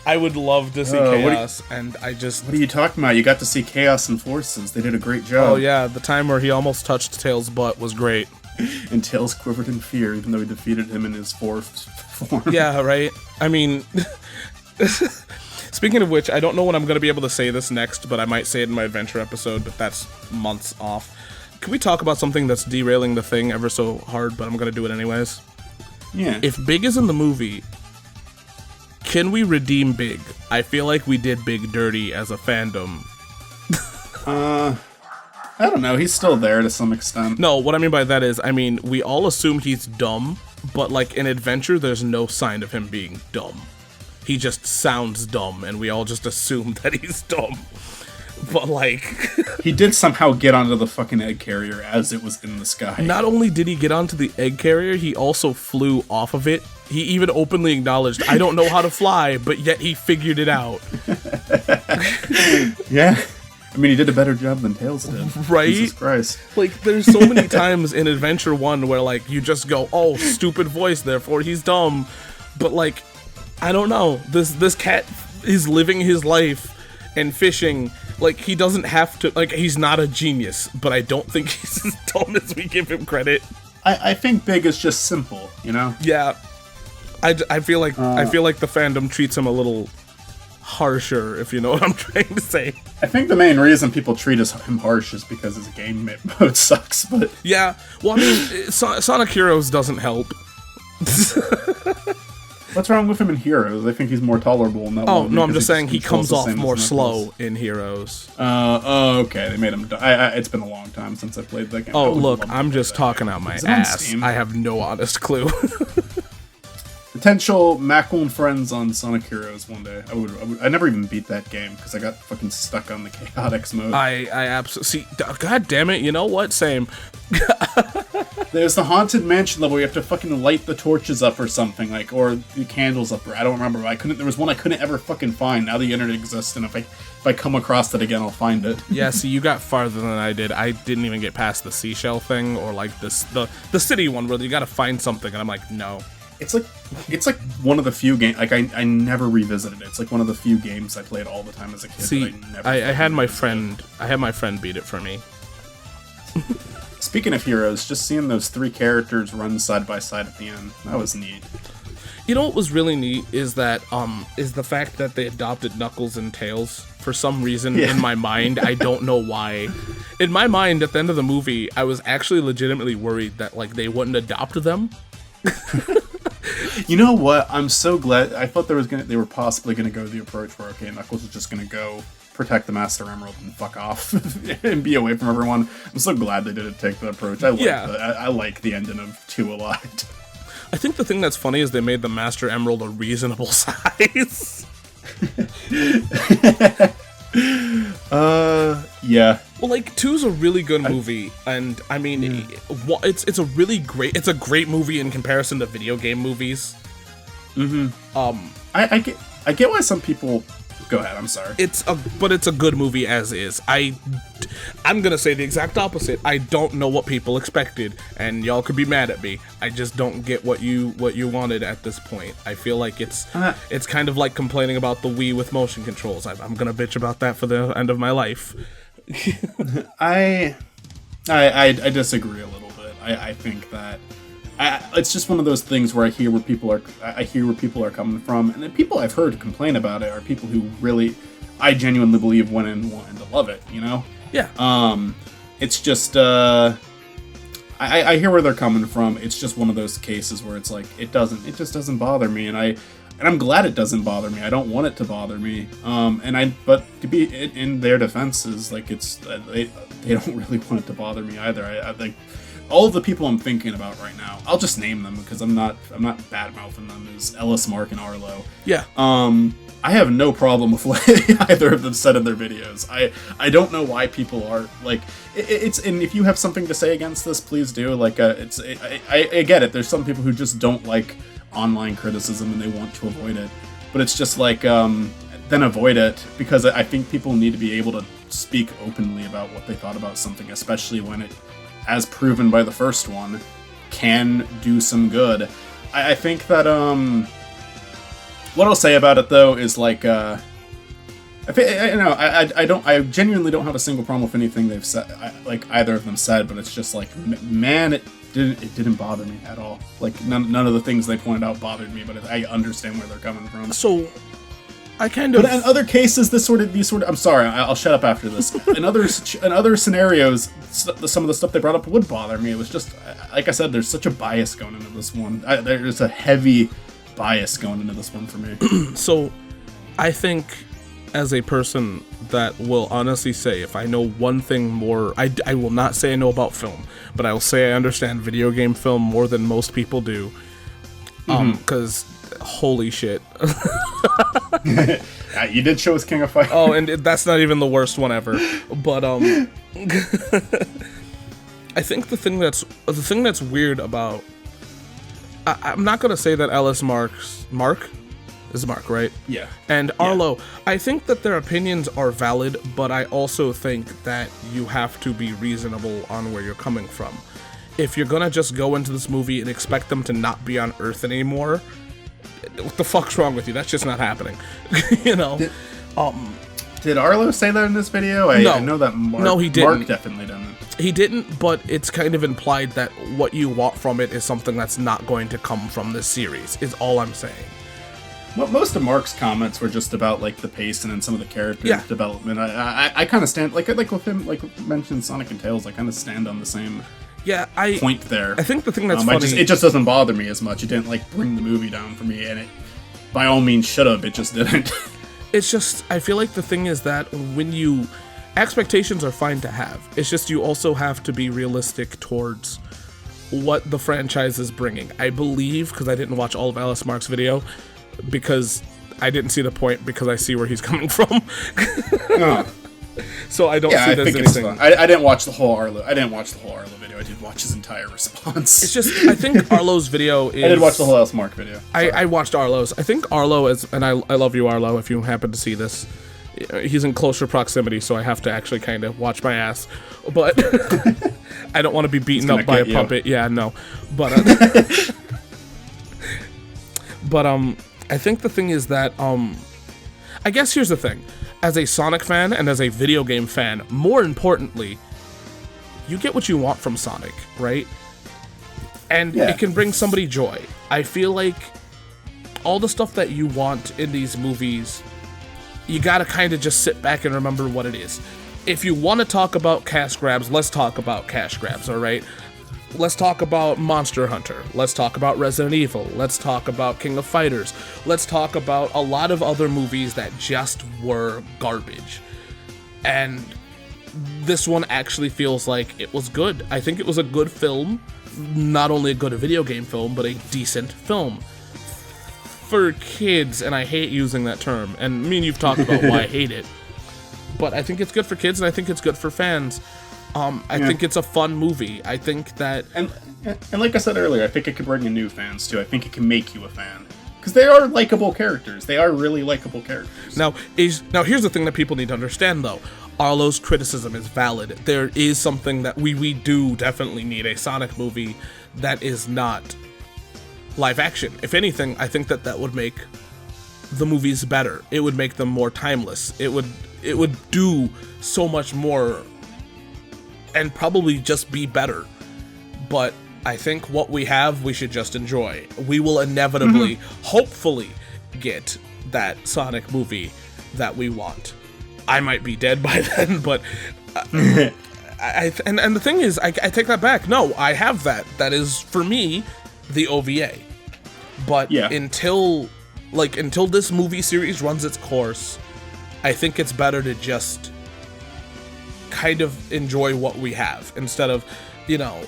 I would love to see Chaos, and I just... What are you talking about? You got to see Chaos and Forces. They did a great job. Oh yeah, the time where he almost touched Tails' butt was great. And Tails quivered in fear, even though he defeated him in his fourth form. Yeah, right? I mean... Speaking of which, I don't know when I'm going to be able to say this next, but I might say it in my adventure episode, but that's months off. Can we talk about something that's derailing the thing ever so hard, but I'm going to do it anyways? Yeah. If Big is in the movie... Can we redeem Big? I feel like we did Big dirty as a fandom. I don't know. He's still there to some extent. No, what I mean by that is, I mean, we all assume he's dumb, but like in Adventure, there's no sign of him being dumb. He just sounds dumb, and we all just assume that he's dumb. But like... He did somehow get onto the fucking egg carrier as it was in the sky. Not only did he get onto the egg carrier, he also flew off of it. He even openly acknowledged, I don't know how to fly, but yet he figured it out. Yeah. I mean, he did a better job than Tails did. Right? Jesus Christ. Like, there's so many times in Adventure 1 where, like, you just go, oh, stupid voice, therefore he's dumb. But, like, I don't know. This cat is living his life and fishing. Like, he doesn't have to... Like, he's not a genius, but I don't think he's as dumb as we give him credit. I think Big is just simple, you know? Yeah. I feel like the fandom treats him a little harsher, if you know what I'm trying to say. I think the main reason people treat him harsh is because his game mode sucks, but... Yeah, well, I mean, Sonic Heroes doesn't help. What's wrong with him in Heroes? I think he's more tolerable in that one. Oh, no, I'm just saying he comes off more slow in Heroes. Okay, they made him... it's been a long time since I played that game. Oh, look, I'm just talking out my ass. I have no honest clue. Potential Macklin friends on Sonic Heroes one day. I never even beat that game because I got fucking stuck on the chaotix mode. I absolutely... See, god damn it, you know what? Same. There's the Haunted Mansion level where you have to fucking light the torches up or something, like, or the candles up, or I don't remember. There was one I couldn't ever fucking find. Now the internet exists, and if I come across it again, I'll find it. Yeah, see, you got farther than I did. I didn't even get past the seashell thing, or like the city one where you gotta find something, and I'm like, no. It's like one of the few games, like, I never revisited it. It's like one of the few games I played all the time as a kid. See, I had my friend beat it for me. Speaking of Heroes, just seeing those three characters run side by side at the end, that was neat. You know what was really neat is that is the fact that they adopted Knuckles and Tails for some reason in my mind. I don't know why. In my mind, at the end of the movie, I was actually legitimately worried that like they wouldn't adopt them. You know what? I'm so glad. I thought they were possibly gonna go the approach where Knuckles was just gonna go protect the Master Emerald and fuck off and be away from everyone. I'm so glad they didn't take that approach. I like the ending of 2 a lot. I think the thing that's funny is they made the Master Emerald a reasonable size. Yeah. Well, like 2's a really good movie, and I mean, it's a great movie in comparison to video game movies. Mm-hmm. I get why some people. Go ahead. I'm sorry. But it's a good movie as is. I'm gonna say the exact opposite. I don't know what people expected, and y'all could be mad at me. I just don't get what you wanted at this point. I feel like it's kind of like complaining about the Wii with motion controls. I'm gonna bitch about that for the end of my life. I disagree a little bit. I think that it's just one of those things where I hear where people are coming from, and the people I've heard complain about it are people who really, I genuinely believe went in wanting to love it. You know? Yeah. It's just I hear where they're coming from. It's just one of those cases where it's like it just doesn't bother me, and I'm glad it doesn't bother me. I don't want it to bother me. But to be in their defense is like they don't really want it to bother me either. I think all of the people I'm thinking about right now, I'll just name them because I'm not bad mouthing them. Is Ellis, Mark, and Arlo. Yeah. I have no problem with what either of them said in their videos. I don't know why people are like it's. And if you have something to say against this, please do. Like, I get it. There's some people who just don't like online criticism and they want to avoid it. But it's just like, then avoid it, because I think people need to be able to speak openly about what they thought about something, especially when it, as proven by the first one, can do some good. I think that what I'll say about it though is like I genuinely don't have a single problem with anything they've said, like either of them said, but it's just like, man, it didn't bother me at all. Like none of the things they pointed out bothered me, but I understand where they're coming from. So I kind of. But in other cases, these sort of. I'm sorry, I'll shut up after this. In other scenarios, some of the stuff they brought up would bother me. It was just, like I said, there's such a bias going into this one. There's a heavy bias going into this one for me. So, I think, as a person that will honestly say, if I know one thing more, I will not say I know about film, but I will say I understand video game film more than most people do. Because holy shit. You did show us King of Fighters. Oh, and that's not even the worst one ever. But I think the thing that's weird about, I'm not gonna say that Ellis, Mark is Mark, right? Yeah. And Arlo, yeah. I think that their opinions are valid, but I also think that you have to be reasonable on where you're coming from. If you're gonna just go into this movie and expect them to not be on Earth anymore, what the fuck's wrong with you? That's just not happening. You know? Did Arlo say that in this video? No. I know that Mark, no, he didn't. Mark definitely didn't. He didn't, but it's kind of implied that what you want from it is something that's not going to come from this series, is all I'm saying. Well, most of Mark's comments were just about like the pace and then some of the character development. I kind of stand like with him, like mentioned Sonic and Tails. I kind of stand on the same point there. I think the thing that's funny, it just doesn't bother me as much. It didn't like bring the movie down for me, and it by all means should have. It just didn't. It's just, I feel like the thing is that when expectations are fine to have. It's just you also have to be realistic towards what the franchise is bringing. I believe, because I didn't watch all of Alice Mark's video, because I didn't see the point, because I see where he's coming from. So I don't see there's anything. I didn't watch the whole Arlo. Video. I did watch his entire response. It's just, I think Arlo's video is. I did watch the whole Alice Mark video. I watched Arlo's. I think Arlo is, and I love you, Arlo, if you happen to see this. He's in closer proximity, so I have to actually kind of watch my ass. But I don't want to be beaten up by a puppet. Yeah, no. But I think the thing is that I guess here's the thing. As a Sonic fan and as a video game fan, more importantly, you get what you want from Sonic, right? And it can bring somebody joy. I feel like all the stuff that you want in these movies, you gotta kind of just sit back and remember what it is. If you want to talk about cash grabs, let's talk about cash grabs, alright? Let's talk about Monster Hunter. Let's talk about Resident Evil. Let's talk about King of Fighters. Let's talk about a lot of other movies that just were garbage. And this one actually feels like it was good. I think it was a good film. Not only a good video game film, but a decent film. For kids, and I hate using that term, and me and you've talked about why I hate it, but I think it's good for kids, and I think it's good for fans. I think it's a fun movie. I think that... And like I said earlier, I think it can bring in new fans, too. I think it can make you a fan. Because they are likable characters. They are really likable characters. Now, here's the thing that people need to understand, though. Arlo's criticism is valid. There is something that we do definitely need a Sonic movie that is not live action. If anything, I think that would make the movies better. It would make them more timeless. It would do so much more and probably just be better. But I think what we have, we should just enjoy. We will inevitably, hopefully, get that Sonic movie that we want. I might be dead by then, but and the thing is, I take that back. No, I have that. That is, for me, the OVA. But until this movie series runs its course, I think it's better to just kind of enjoy what we have instead of you know,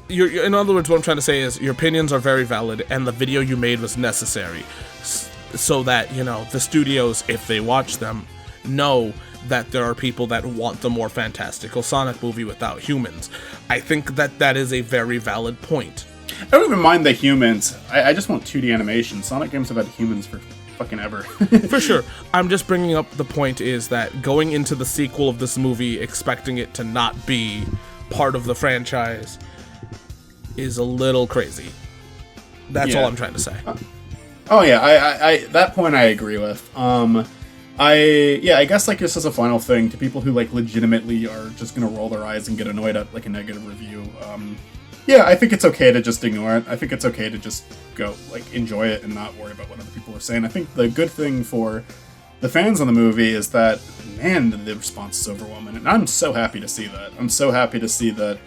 in other words, what I'm trying to say is your opinions are very valid, and the video you made was necessary, so that, you know, the studios, if they watch them, know that there are people that want the more fantastical Sonic movie without humans. I think that is a very valid point. I don't even mind the humans. I just want 2D animation. Sonic games have had humans for fucking ever. For sure. I'm just bringing up the point is that going into the sequel of this movie expecting it to not be part of the franchise is a little crazy. That's all I'm trying to say. Oh yeah, I that point I agree with. I guess like just as a final thing to people who like legitimately are just gonna roll their eyes and get annoyed at like a negative review. Yeah, I think it's okay to just ignore it. I think it's okay to just go like enjoy it and not worry about what other people are saying. I think the good thing for the fans of the movie is that, man, the response is overwhelming, and I'm so happy to see that. I'm so happy to see that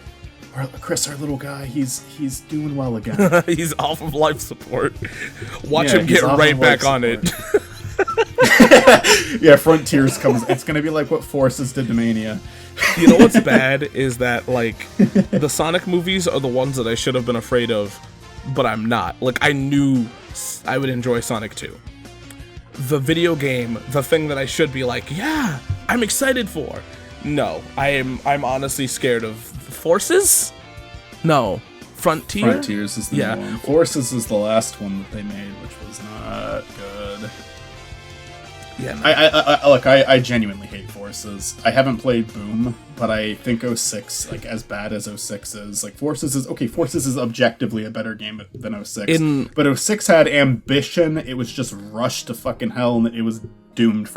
Chris, our little guy, he's doing well again. He's off of life support. Watch him get right back on it. Yeah, Frontiers comes. It's gonna be like what Forces did to Mania. You know what's bad is that, like, the Sonic movies are the ones that I should have been afraid of, but I'm not. Like, I knew I would enjoy Sonic 2. The video game, the thing that I should be like, yeah, I'm excited for. No, I'm honestly scared of Forces? No. Frontiers is the new one. Forces is the last one that they made, which was not good. Yeah. No. I genuinely hate Forces. I haven't played Boom, but I think 06, like, as bad as 06 is, like, Forces is objectively a better game than 06. But 06 had ambition, it was just rushed to fucking hell, and it was doomed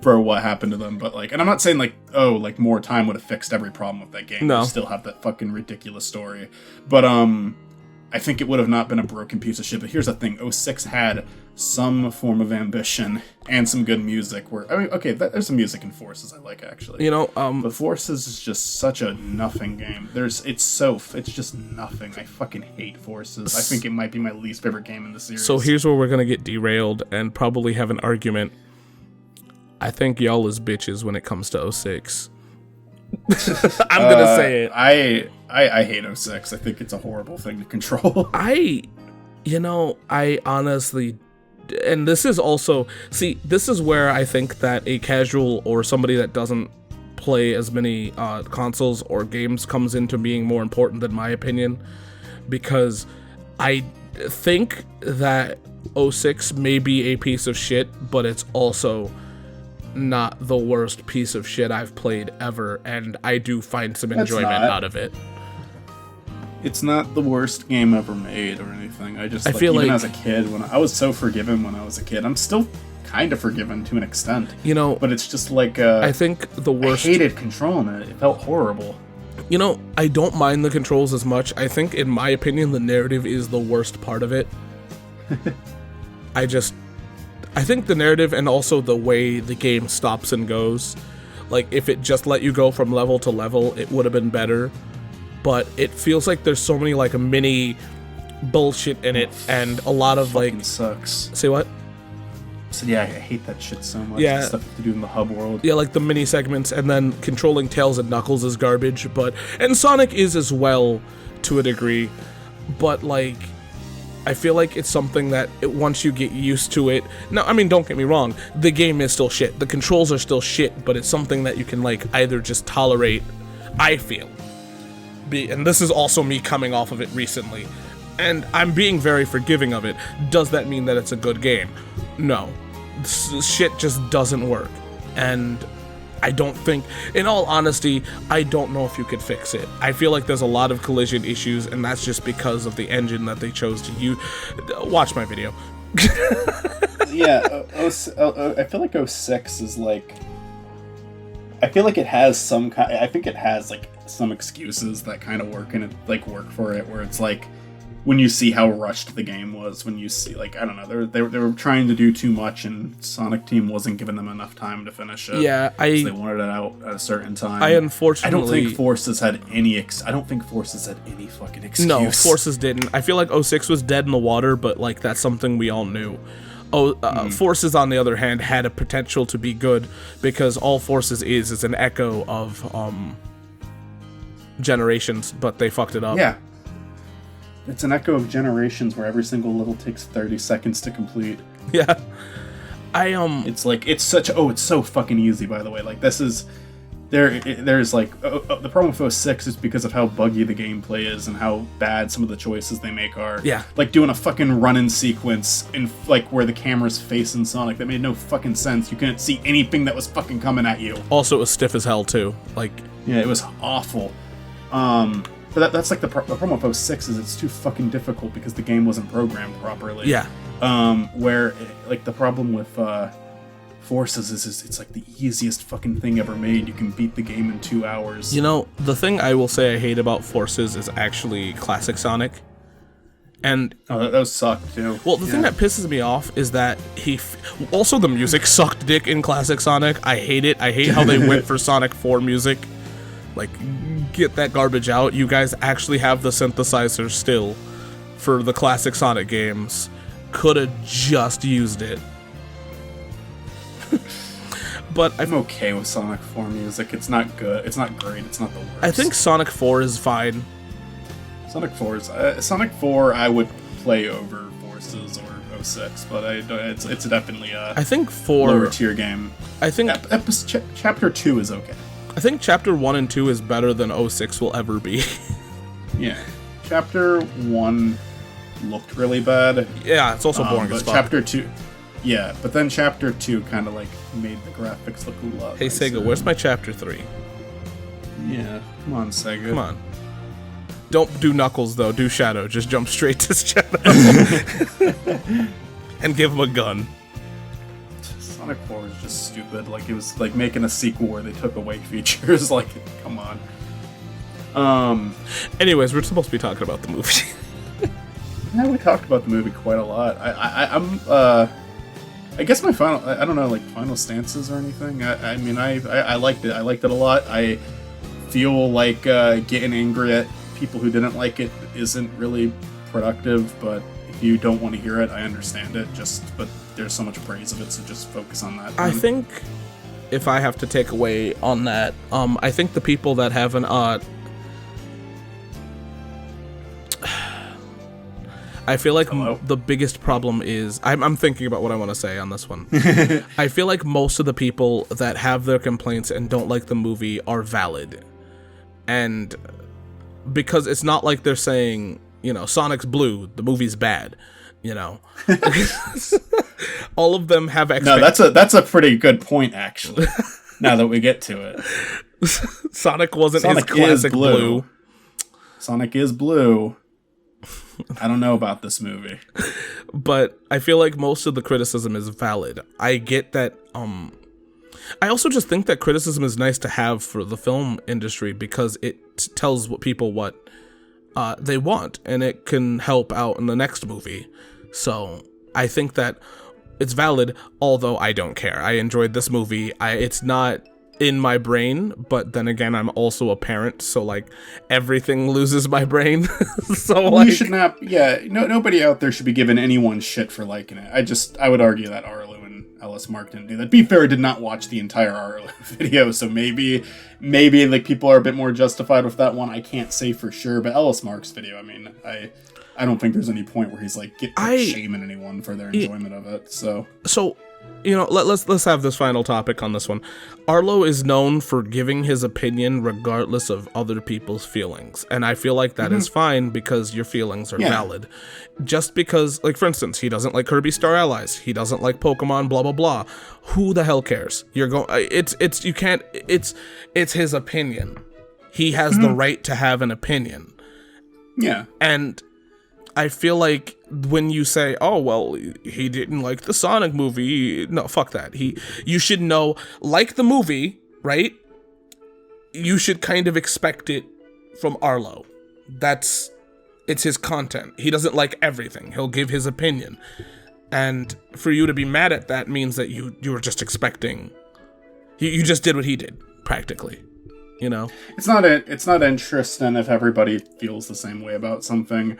for what happened to them. But like, and I'm not saying like, oh, like more time would have fixed every problem with that game. No. You still have that fucking ridiculous story. But I think it would have not been a broken piece of shit. But here's the thing, 06 had some form of ambition and some good music. Where, I mean, okay, there's some music in Forces I like, actually. You know, but Forces is just such a nothing game. It's just nothing. I fucking hate Forces. I think it might be my least favorite game in the series. So here's where we're gonna get derailed and probably have an argument. I think y'all is bitches when it comes to 06. I'm gonna say it. I hate 06. I think it's a horrible thing to control. I honestly, and this is also, this is where I think that a casual or somebody that doesn't play as many consoles or games comes into being more important than my opinion, because I think that 06 may be a piece of shit, but it's also not the worst piece of shit I've played ever, and I do find some enjoyment out of it. It's not the worst game ever made or anything. I feel even like, as a kid, when I was so forgiven when I was a kid, I'm still kind of forgiven to an extent. You know, but it's just like I think the worst. I hated controlling it. It felt horrible. You know, I don't mind the controls as much. I think, in my opinion, the narrative is the worst part of it. I think the narrative and also the way the game stops and goes, like, if it just let you go from level to level, it would have been better. But it feels like there's so many, like, mini bullshit in it, and a lot of, like... sucks. Say what? So yeah, I hate that shit so much. Yeah. The stuff to do in the hub world. Yeah, like the mini segments, and then controlling Tails and Knuckles is garbage, and Sonic is as well, to a degree, but, like... I feel like it's something that once you get used to it... No, I mean, don't get me wrong. The game is still shit. The controls are still shit, but it's something that you can, like, either just tolerate, I feel. And this is also me coming off of it recently. And I'm being very forgiving of it. Does that mean that it's a good game? No. Shit just doesn't work. And I don't think, in all honesty, I don't know if you could fix it. I feel like there's a lot of collision issues, and that's just because of the engine that they chose to use. Watch my video. Yeah, I feel like 06 is like... I feel like it has some kind... I think it has, like, some excuses that kind of work for it, where it's like... When you see how rushed the game was, when you see, like, I don't know, they were trying to do too much, and Sonic Team wasn't giving them enough time to finish it. Yeah, so they wanted it out at a certain time. I unfortunately... I don't think Forces had any fucking excuse. No, Forces didn't. I feel like 06 was dead in the water, but, like, that's something we all knew. Forces, on the other hand, had a potential to be good, because all Forces is an echo of Generations, but they fucked it up. Yeah. It's an echo of Generations where every single level takes 30 seconds to complete. Yeah. It's like, it's so fucking easy, by the way. Like, this is... There's like... the problem with 06 is because of how buggy the gameplay is and how bad some of the choices they make are. Yeah. Like, doing a fucking run-in sequence in, like, where the camera's facing Sonic. That made no fucking sense. You couldn't see anything that was fucking coming at you. Also, it was stiff as hell, too. Like... Yeah, it was awful. But that's like the problem with 06 is it's too fucking difficult because the game wasn't programmed properly. Yeah. Like the problem with Forces is it's like the easiest fucking thing ever made. You can beat the game in 2 hours. You know, the thing I will say I hate about Forces is actually classic Sonic. And those suck too. Well, the thing that pisses me off is that also the music sucked dick in classic Sonic. I hate it. I hate how they went for Sonic 4 music. Like, get that garbage out. You guys actually have the synthesizer still for the classic Sonic games. Could have just used it. But I'm okay with Sonic 4 music. It's not good. It's not great. It's not the worst. I think Sonic 4 is fine. Sonic 4 I would play over Forces or 06, but it's definitely I think 4 lower tier game. I think Chapter 2 is okay. I think Chapter 1 and 2 is better than 06 will ever be. Yeah. Chapter 1 looked really bad. Yeah, it's also boring as fuck. Chapter 2... Yeah, but then Chapter 2 kind of, like, made the graphics look a lot Hey, nicer. Sega, where's my Chapter 3? Yeah, come on, Sega. Come on. Don't do Knuckles, though. Do Shadow. Just jump straight to Shadow. And give him a gun. Sonic 4 was just stupid. Like, it was like making a sequel where they took away features. Like, come on. Anyways, we're supposed to be talking about the movie. Yeah, we talked about the movie quite a lot. I guess my final... I don't know, like, final stances or anything. I mean, I liked it. I liked it a lot. I feel like getting angry at people who didn't like it isn't really productive, but if you don't want to hear it, I understand it. But there's so much praise of it, so just focus on that. I think if I have to take away on that, I think the people that have an I feel like the biggest problem is I'm thinking about what I want to say on this one. I feel like most of the people that have their complaints and don't like the movie are valid, and because it's not like they're saying, you know, Sonic's blue, the movie's bad, you know. All of them have No, that's a pretty good point, actually. Now that we get to it, Sonic wasn't his classic blue. Sonic is blue. I don't know about this movie, but I feel like most of the criticism is valid. I get that. I also just think that criticism is nice to have for the film industry because it tells people what they want, and it can help out in the next movie. So I think that it's valid, although I don't care. I enjoyed this movie. It's not in my brain, but then again, I'm also a parent, so like everything loses my brain. So like, you should not. Yeah, nobody out there should be giving anyone shit for liking it. I would argue that Arlo and Ellis Mark didn't do that. Be fair, did not watch the entire Arlo video, so maybe like people are a bit more justified with that one. I can't say for sure, but Ellis Mark's video, I mean, I don't think there's any point where he's like shaming anyone for their enjoyment of it. So. You know, let's have this final topic on this one. Arlo is known for giving his opinion regardless of other people's feelings, and I feel like that is fine because your feelings are valid. Just because, like, for instance, he doesn't like Kirby Star Allies, he doesn't like Pokemon, blah blah blah. Who the hell cares? It's his opinion. He has the right to have an opinion. Yeah, and I feel like when you say, oh, well, he didn't like the Sonic movie, no, fuck that. You should know, like the movie, right? You should kind of expect it from Arlo. It's his content. He doesn't like everything. He'll give his opinion. And for you to be mad at that means that you were just expecting, you just did what he did, practically. You know? It's not interesting if everybody feels the same way about something.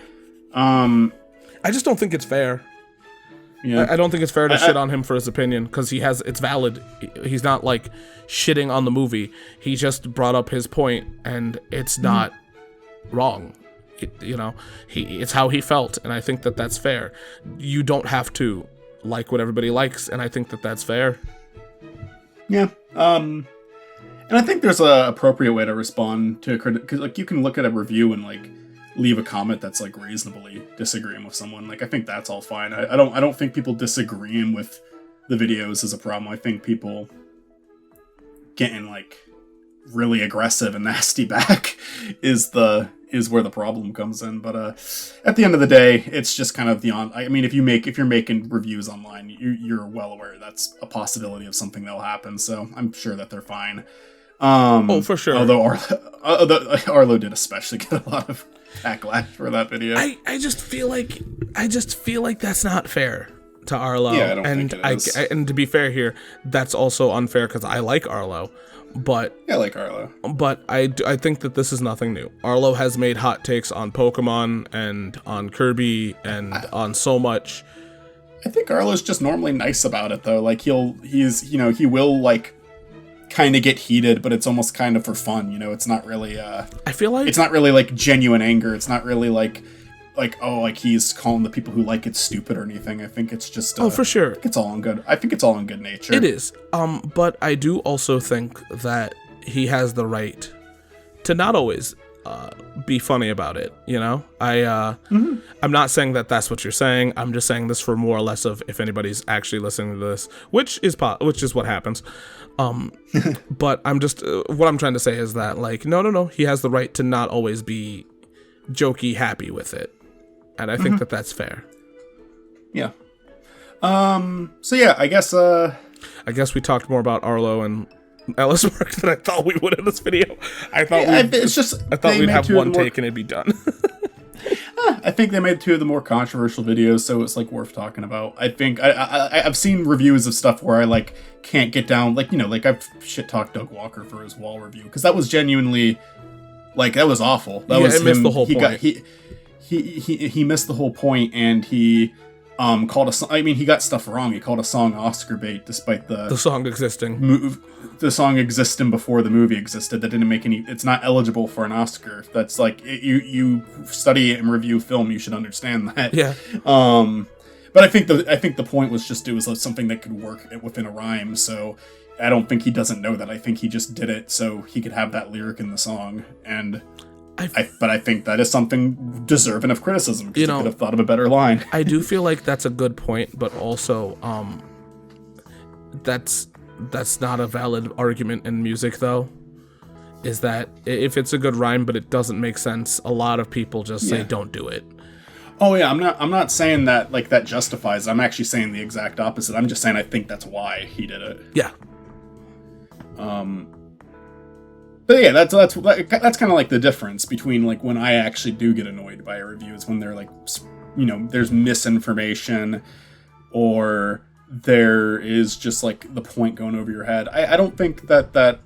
I just don't think it's fair. Yeah. I don't think it's fair to shit on him for his opinion, because it's valid. He's not like shitting on the movie. He just brought up his point, and it's not wrong. It's how he felt, and I think that that's fair. You don't have to like what everybody likes, and I think that that's fair. Yeah. And I think there's a appropriate way to respond to a critic, because like you can look at a review and like leave a comment that's like reasonably disagreeing with someone. Like I think that's all fine. I don't think people disagreeing with the videos is a problem. I think people getting like really aggressive and nasty back is where the problem comes in. But at the end of the day, it's just kind of if you're making reviews online, you're well aware that's a possibility of something that'll happen. So I'm sure that they're fine. For sure. Although Arlo did especially get a lot of backlash for that video. I just feel like that's not fair to Arlo. Yeah, I don't think it is. And to be fair here, that's also unfair because I like Arlo. But I like Arlo. But I think that this is nothing new. Arlo has made hot takes on Pokemon and on Kirby and on so much. I think Arlo's just normally nice about it though. Like he will like kind of get heated, but it's almost kind of for fun. It's not really. I feel like it's not really like genuine anger. It's not really like he's calling the people who like it stupid or anything. I think it's just for sure. I think it's all in good nature. It is. But I do also think that he has the right to not always be funny about it. I'm not saying that that's what you're saying. I'm just saying this for more or less of if anybody's actually listening to this, which is what happens. But I'm just what I'm trying to say is that like no, he has the right to not always be jokey happy with it. And I think that that's fair. Yeah. So yeah, I guess we talked more about Arlo and Ellis Mark than I thought we would in this video. I thought we'd have one take and it'd be done. I think they made two of the more controversial videos, so it's like worth talking about. I think I've seen reviews of stuff where I like can't get down, like I've shit talked Doug Walker for his wall review because that was genuinely like that was awful. That was him. Missed the whole point. He missed the whole point, and he called he got stuff wrong. He called a song Oscar bait, despite the song existing. The song existing before the movie existed. That didn't make any. It's not eligible for an Oscar. That's like you study and review film. You should understand that. Yeah. But I think the point was just it was something that could work within a rhyme. So I don't think he doesn't know that. I think he just did it so he could have that lyric in the song. And but I think that is something deserving of criticism because he could have thought of a better line. I do feel like that's a good point, but also that's not a valid argument in music though. Is that if it's a good rhyme but it doesn't make sense, a lot of people just say don't do it. Oh yeah, I'm not saying that like that justifies it. I'm actually saying the exact opposite. I'm just saying I think that's why he did it. Yeah. But yeah, that's kind of like the difference between like when I actually do get annoyed by a review is when they're like, there's misinformation or there is just like the point going over your head. I don't think that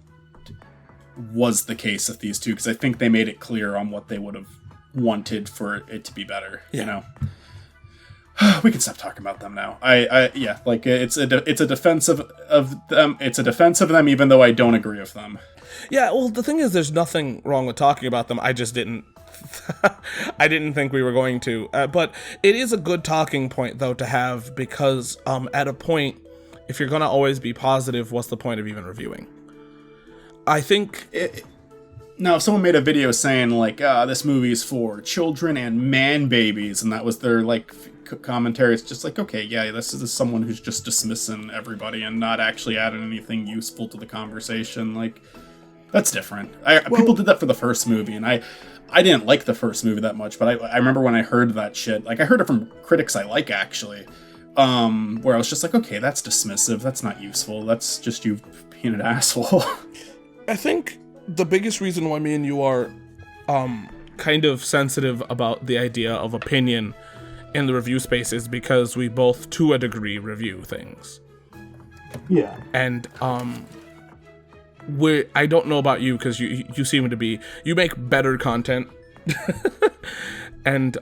was the case with these two because I think they made it clear on what they would have wanted for it to be better. Yeah. We can stop talking about them now. It's a defense of them. It's a defense of them, even though I don't agree with them. Yeah, well, the thing is, there's nothing wrong with talking about them. I just didn't. I didn't think we were going to. But it is a good talking point, though, to have because at a point, if you're gonna always be positive, what's the point of even reviewing? I think. Now, if someone made a video saying like, this movie is for children and man babies, and that was their like commentary, it's just like, okay, yeah, this is someone who's just dismissing everybody and not actually adding anything useful to the conversation. Like, that's different. People did that for the first movie, and I didn't like the first movie that much, but I remember when I heard that shit, like I heard it from critics I like actually, where I was just like, okay, that's dismissive, that's not useful, that's just you being an asshole. I think the biggest reason why me and you are kind of sensitive about the idea of opinion in the review space is because we both, to a degree, review things. Yeah. And I don't know about you because you seem to be, you make better content. And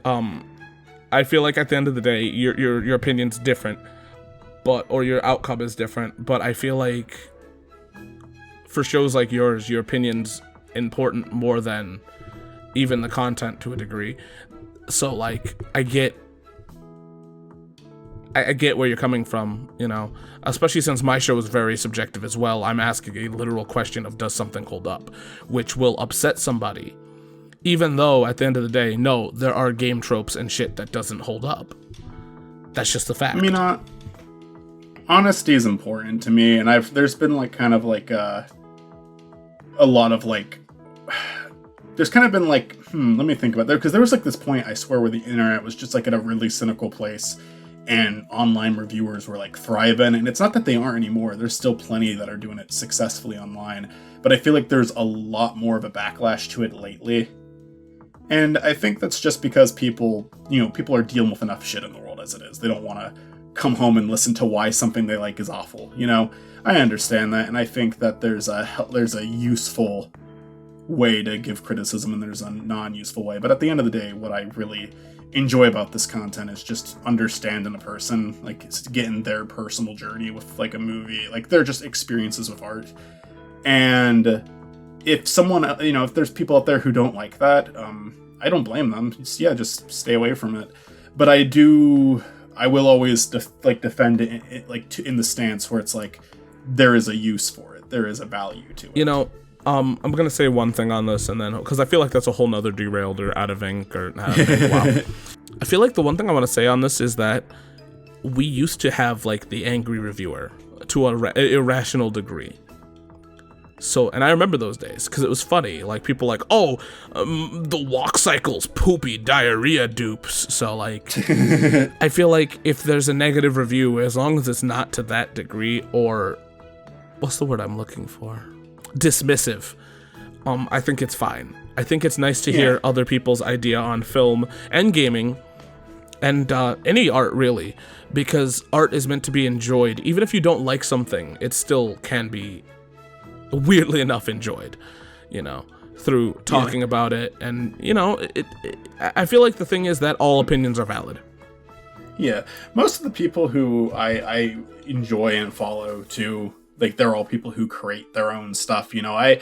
I feel like at the end of the day, your opinion's different, or your outcome is different. But I feel like for shows like yours, your opinion's important more than even the content to a degree. So like, I get where you're coming from, you know, especially since my show is very subjective as well. I'm asking a literal question of does something hold up, which will upset somebody, even though at the end of the day, no, there are game tropes and shit that doesn't hold up. That's just the fact. I mean, honesty is important to me, and there's been like kind of like a lot of like, there's kind of been like, let me think about that, because there was like this point, I swear, where the internet was just like at a really cynical place, and online reviewers were like thriving, and it's not that they aren't anymore. There's still plenty that are doing it successfully online, but I feel like there's a lot more of a backlash to it lately. And I think that's just because people are dealing with enough shit in the world as it is. They don't want to come home and listen to why something they like is awful. You know, I understand that, and I think that there's a useful way to give criticism and there's a non-useful way. But at the end of the day, what I really enjoy about this content is just understanding a person, like it's getting their personal journey with like a movie, like their just experiences with art. And if someone, you know, if there's people out there who don't like that, I don't blame them. Just stay away from it. But I will always defend it in the stance where it's like there is a use for it, there is a value to it. You know, I'm gonna say one thing on this, and then because I feel like that's a whole nother derailed or out of ink or wow. I feel like the one thing I want to say on this is that we used to have like the angry reviewer to a irrational degree. So, and I remember those days because it was funny. Like people like, the walk cycle's poopy diarrhea dupes. So like, I feel like if there's a negative review, as long as it's not to that degree, or what's the word I'm looking for? Dismissive. I think it's fine. I think it's nice to hear other people's idea on film and gaming and any art really, because art is meant to be enjoyed. Even if you don't like something, it still can be weirdly enough enjoyed, you know, through talking about it. And you know, I feel like the thing is that all opinions are valid. Yeah, most of the people who I enjoy and follow too, like they're all people who create their own stuff. You know, I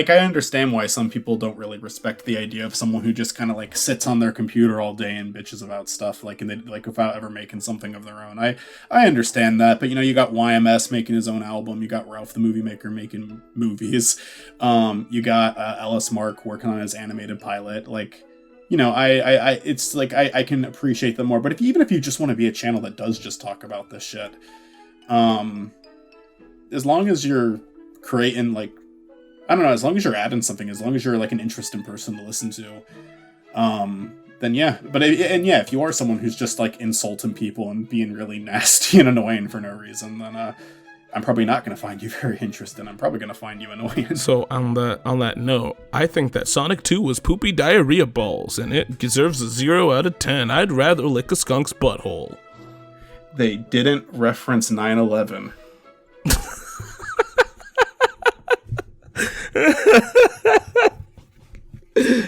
understand why some people don't really respect the idea of someone who just kind of like sits on their computer all day and bitches about stuff, like, and they like without ever making something of their own. I understand that, but you know, you got YMS making his own album, you got Ralph the Movie Maker making movies, you got Ellis Mark working on his animated pilot, like. You know, it's like I can appreciate them more. But even if you just want to be a channel that does just talk about this shit, as long as you're creating, like, I don't know, as long as you're adding something, as long as you're like an interesting person to listen to, then yeah. But if you are someone who's just like insulting people and being really nasty and annoying for no reason, then I'm probably not going to find you very interesting. I'm probably going to find you annoying. So on that note, I think that Sonic 2 was poopy diarrhea balls, and it deserves a 0 out of 10. I'd rather lick a skunk's butthole. They didn't reference 9/11.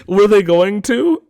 Were they going to?